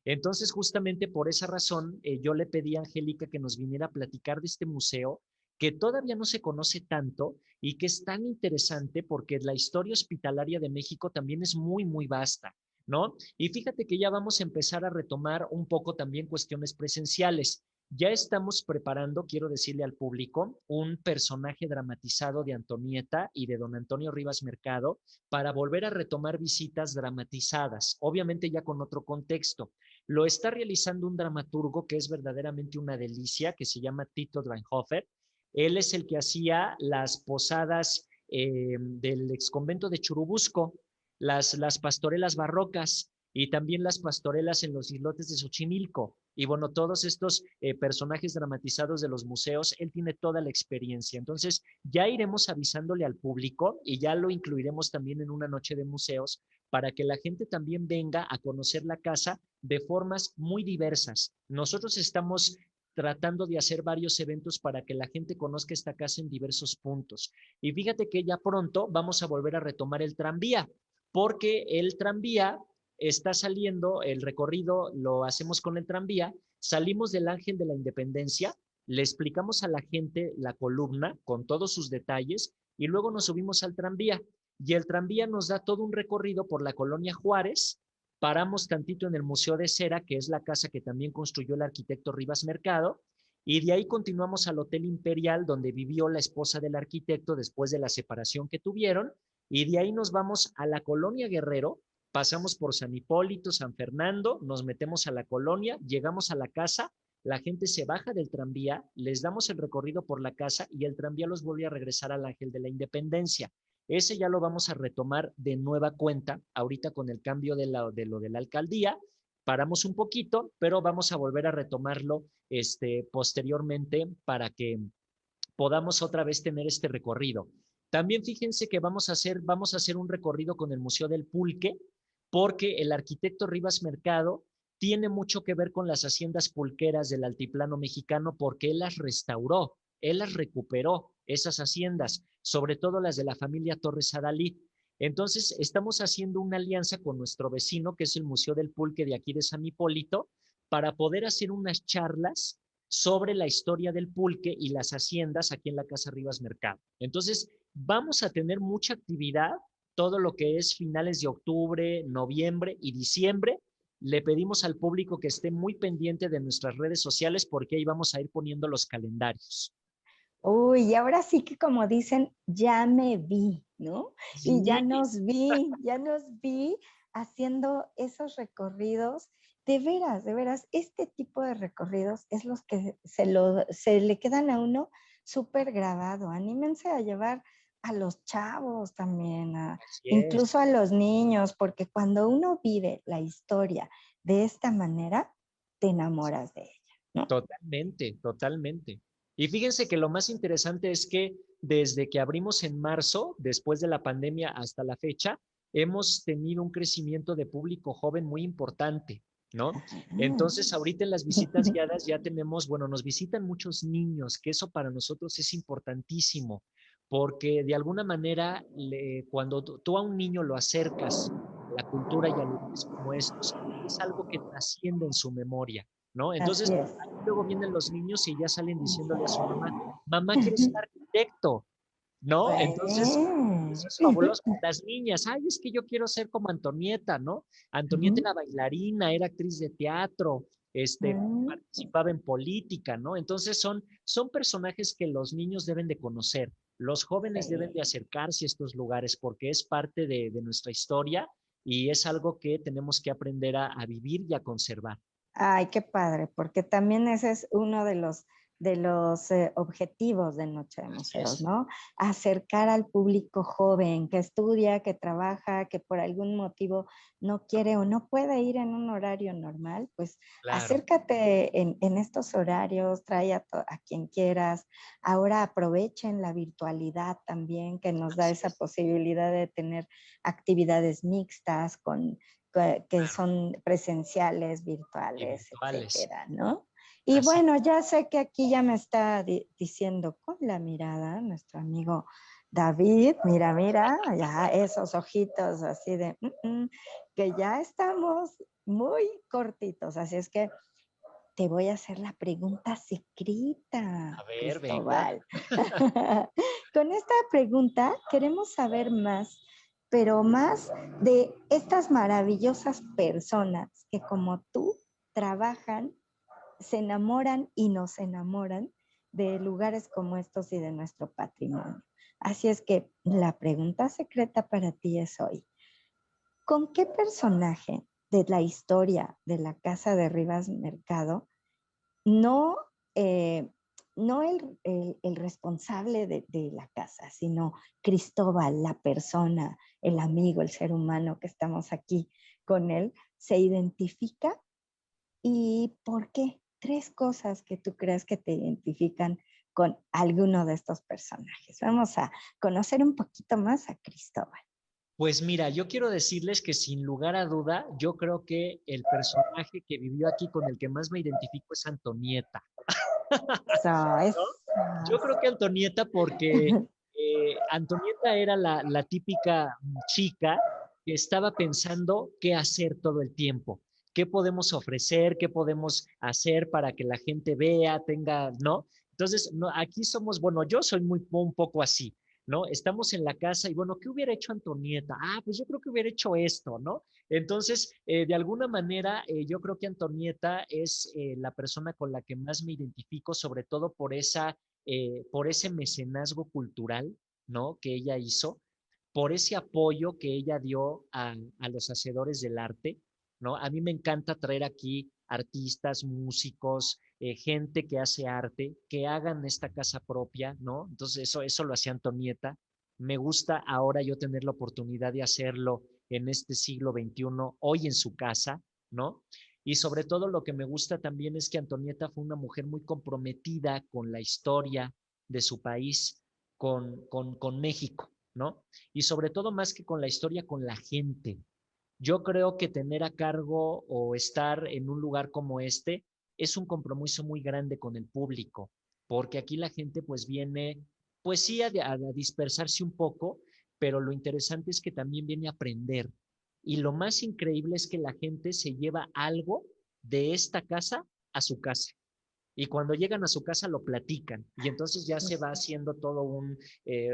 Entonces, justamente por esa razón, yo le pedí a Angélica que nos viniera a platicar de este museo que todavía no se conoce tanto y que es tan interesante porque la historia hospitalaria de México también es muy, muy vasta, ¿no? Y fíjate que ya vamos a empezar a retomar un poco también cuestiones presenciales. Ya estamos preparando, quiero decirle al público, un personaje dramatizado de Antonieta y de don Antonio Rivas Mercado para volver a retomar visitas dramatizadas, obviamente ya con otro contexto. Lo está realizando un dramaturgo que es verdaderamente una delicia, que se llama Tito Dranhofer. Él es el que hacía las posadas del exconvento de Churubusco, las pastorelas barrocas y también las pastorelas en los islotes de Xochimilco. Y bueno, todos estos personajes dramatizados de los museos, él tiene toda la experiencia. Entonces, ya iremos avisándole al público y ya lo incluiremos también en una noche de museos para que la gente también venga a conocer la casa de formas muy diversas. Nosotros estamos tratando de hacer varios eventos para que la gente conozca esta casa en diversos puntos. Y fíjate que ya pronto vamos a volver a retomar el tranvía, porque el tranvía está saliendo, el recorrido lo hacemos con el tranvía, salimos del Ángel de la Independencia, le explicamos a la gente la columna con todos sus detalles y luego nos subimos al tranvía. Y el tranvía nos da todo un recorrido por la colonia Juárez, paramos tantito en el Museo de Cera, que es la casa que también construyó el arquitecto Rivas Mercado, y de ahí continuamos al Hotel Imperial, donde vivió la esposa del arquitecto después de la separación que tuvieron, y de ahí nos vamos a la colonia Guerrero, pasamos por San Hipólito, San Fernando, nos metemos a la colonia, llegamos a la casa, la gente se baja del tranvía, les damos el recorrido por la casa y el tranvía los vuelve a regresar al Ángel de la Independencia. Ese ya lo vamos a retomar de nueva cuenta, ahorita con el cambio de lo de la alcaldía, paramos un poquito, pero vamos a volver a retomarlo posteriormente para que podamos otra vez tener este recorrido. También fíjense que vamos a hacer un recorrido con el Museo del Pulque, porque el arquitecto Rivas Mercado tiene mucho que ver con las haciendas pulqueras del altiplano mexicano porque él las restauró, él las recuperó, esas haciendas, sobre todo las de la familia Torres Adalid. Entonces, estamos haciendo una alianza con nuestro vecino, que es el Museo del Pulque de aquí de San Hipólito, para poder hacer unas charlas sobre la historia del pulque y las haciendas aquí en la Casa Rivas Mercado. Entonces, vamos a tener mucha actividad, todo lo que es finales de octubre, noviembre y diciembre. Le pedimos al público que esté muy pendiente de nuestras redes sociales porque ahí vamos a ir poniendo los calendarios. Uy, y ahora sí que como dicen, ya me vi, ¿no? Y Sí, ya nos vi haciendo esos recorridos. De veras, este tipo de recorridos es los que se le quedan a uno súper grabado. Anímense a llevar a los chavos también, así es. incluso a los niños, porque cuando uno vive la historia de esta manera, te enamoras de ella, ¿no? Totalmente, totalmente. Y fíjense que lo más interesante es que desde que abrimos en marzo, después de la pandemia hasta la fecha, hemos tenido un crecimiento de público joven muy importante, ¿no? Entonces, ahorita en las visitas guiadas ya tenemos, bueno, nos visitan muchos niños, que eso para nosotros es importantísimo, porque de alguna manera, cuando tú a un niño lo acercas a la cultura y a lugares como estos, es algo que trasciende en su memoria, ¿no? Así Entonces, es. luego vienen los niños y ya salen diciéndole a su mamá, mamá, quiero ser arquitecto, ¿no? Entonces, eso es fabuloso. Las niñas, ay, es que yo quiero ser como Antonieta, ¿no? Antonieta era bailarina, era actriz de teatro, participaba en política, ¿no? Entonces son personajes que los niños deben de conocer. Los jóvenes deben de acercarse a estos lugares porque es parte de nuestra historia y es algo que tenemos que aprender a vivir y a conservar. Ay, qué padre, porque también ese es uno de los objetivos de Noche de Así Museos, es, ¿no? Acercar al público joven que estudia, que trabaja, que por algún motivo no quiere o no puede ir en un horario normal, pues claro. acércate en estos horarios, trae a quien quieras. Ahora aprovechen la virtualidad también, que nos da Así esa es, posibilidad de tener actividades mixtas con que claro. son presenciales, Y virtuales, virtuales. etcétera, ¿no? Y Así. bueno, ya sé que aquí ya me está diciendo con la mirada nuestro amigo David, mira, mira, ya esos ojitos así de, que ya estamos muy cortitos, así es que te voy a hacer la pregunta secreta, A ver, venga. Cristóbal. Con esta pregunta queremos saber más, pero más de estas maravillosas personas que como tú trabajan, se enamoran y nos enamoran de lugares como estos y de nuestro patrimonio. Así es que la pregunta secreta para ti es hoy, ¿con qué personaje de la historia de la Casa de Rivas Mercado no, eh, no el responsable de la casa, sino Cristóbal, la persona, el amigo, el ser humano que estamos aquí con él, se identifica y por qué? Tres cosas que tú crees que te identifican con alguno de estos personajes. Vamos a conocer un poquito más a Cristóbal. Pues mira, yo quiero decirles que sin lugar a duda, yo creo que el personaje que vivió aquí con el que más me identifico es Antonieta, Eso, ¿no? eso. Yo creo que Antonieta porque Antonieta era la típica chica que estaba pensando qué hacer todo el tiempo, qué podemos ofrecer, qué podemos hacer para que la gente vea, tenga, ¿no? Entonces, no, aquí somos, bueno, yo soy un poco así, ¿no? Estamos en la casa y bueno, ¿qué hubiera hecho Antonieta? Ah, pues yo creo que hubiera hecho esto, ¿no? Entonces, de alguna manera, yo creo que Antonieta es la persona con la que más me identifico, sobre todo por ese mecenazgo cultural, ¿no? Que ella hizo, por ese apoyo que ella dio a los hacedores del arte, ¿no? A mí me encanta traer aquí artistas, músicos, gente que hace arte, que hagan esta casa propia, ¿no? Entonces eso lo hacía Antonieta. Me gusta ahora yo tener la oportunidad de hacerlo en este siglo XXI, hoy en su casa, ¿no? Y sobre todo lo que me gusta también es que Antonieta fue una mujer muy comprometida con la historia de su país, con México, ¿no? Y sobre todo más que con la historia, con la gente. Yo creo que tener a cargo o estar en un lugar como este es un compromiso muy grande con el público, porque aquí la gente pues viene, pues sí, a dispersarse un poco, pero lo interesante es que también viene a aprender. Y lo más increíble es que la gente se lleva algo de esta casa a su casa. Y cuando llegan a su casa lo platican y entonces ya se va haciendo todo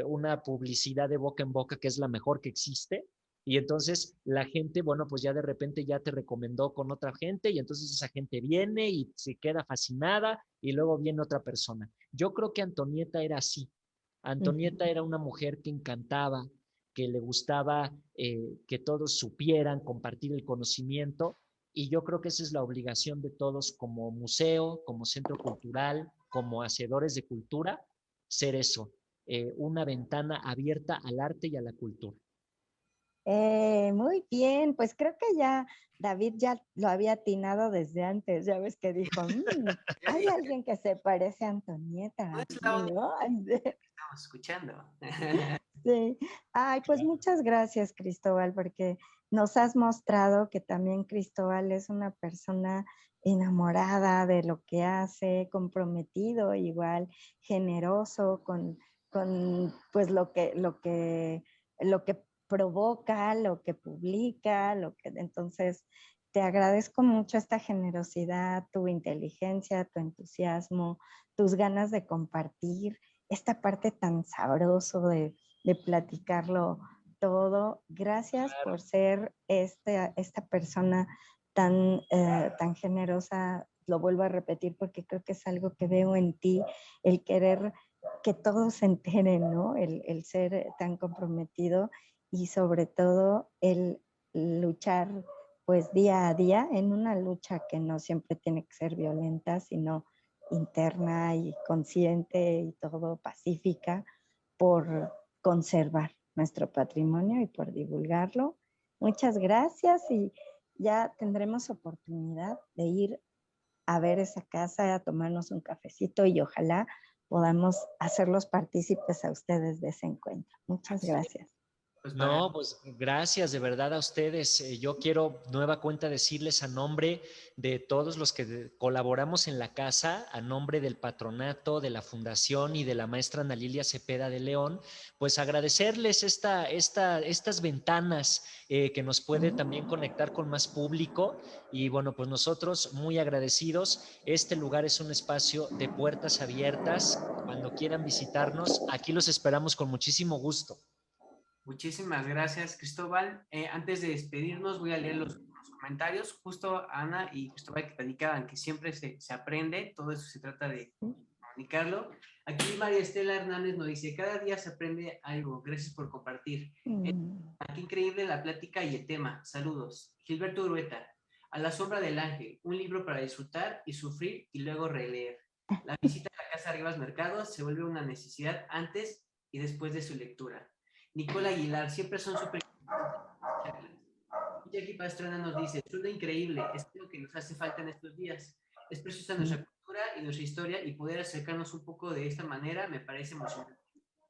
una publicidad de boca en boca que es la mejor que existe. Y entonces la gente, bueno, pues ya de repente ya te recomendó con otra gente y entonces esa gente viene y se queda fascinada y luego viene otra persona. Yo creo que Antonieta era así. Antonieta era una mujer que encantaba, que le gustaba que todos supieran compartir el conocimiento y yo creo que esa es la obligación de todos como museo, como centro cultural, como hacedores de cultura, ser eso, una ventana abierta al arte y a la cultura. Muy bien, pues creo que ya David ya lo había atinado desde antes, ya ves que dijo, hay alguien que se parece a Antonieta No es aquí, la única ¿no? que estamos escuchando. Sí. Ay, pues muchas gracias, Cristóbal, porque nos has mostrado que también Cristóbal es una persona enamorada de lo que hace, comprometido, igual, generoso con pues lo que provoca, lo que publica, entonces te agradezco mucho esta generosidad, tu inteligencia, tu entusiasmo, tus ganas de compartir esta parte tan sabroso de platicarlo todo. Gracias por ser esta persona tan generosa. Lo vuelvo a repetir porque creo que es algo que veo en ti, el querer que todos se enteren, ¿no? El ser tan comprometido y sobre todo el luchar pues día a día en una lucha que no siempre tiene que ser violenta, sino interna y consciente y todo pacífica por conservar nuestro patrimonio y por divulgarlo. Muchas gracias y ya tendremos oportunidad de ir a ver esa casa, a tomarnos un cafecito y ojalá podamos hacerlos partícipes a ustedes de ese encuentro. Muchas Así, gracias. pues para No, pues gracias de verdad a ustedes. Yo quiero nueva cuenta decirles a nombre de todos los que colaboramos en la casa, a nombre del patronato, de la fundación y de la maestra Ana Lilia Cepeda de León, pues agradecerles estas ventanas que nos puede también conectar con más público y bueno, pues nosotros muy agradecidos. Este lugar es un espacio de puertas abiertas. Cuando quieran visitarnos, aquí los esperamos con muchísimo gusto. muchísimas gracias, Cristóbal. Antes de despedirnos, voy a leer los comentarios. Justo Ana y Cristóbal que platicaban que siempre se aprende, todo eso se trata de comunicarlo. Aquí María Estela Hernández nos dice, cada día se aprende algo, gracias por compartir. Qué increíble la plática y el tema, saludos. Gilberto Urueta, A la sombra del ángel, un libro para disfrutar y sufrir y luego releer. La visita a la Casa Rivas Mercado se vuelve una necesidad antes y después de su lectura. Nicola Aguilar, siempre son súper charlas. Jackie Pastrana nos dice, suena increíble, es lo que nos hace falta en estos días. Es preciosa nuestra cultura y nuestra historia y poder acercarnos un poco de esta manera me parece emocionante.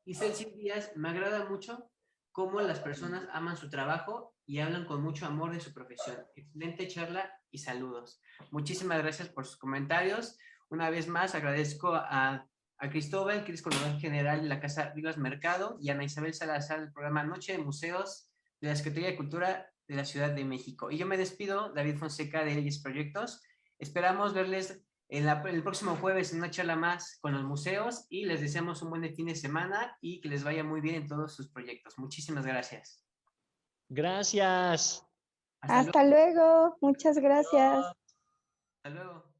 Y Celsin Díaz, me agrada mucho cómo las personas aman su trabajo y hablan con mucho amor de su profesión. Excelente charla y saludos. Muchísimas gracias por sus comentarios. Una vez más agradezco a Cristóbal, que es coordinador general de la Casa Rivas Mercado, y a Ana Isabel Salazar del programa Noche de Museos de la Secretaría de Cultura de la Ciudad de México. Y yo me despido, David Fonseca de Leyes Proyectos. Esperamos verles el próximo jueves en una charla más con los museos y les deseamos un buen fin de semana y que les vaya muy bien en todos sus proyectos. Muchísimas gracias. Gracias. Hasta luego. Muchas gracias. Hasta luego.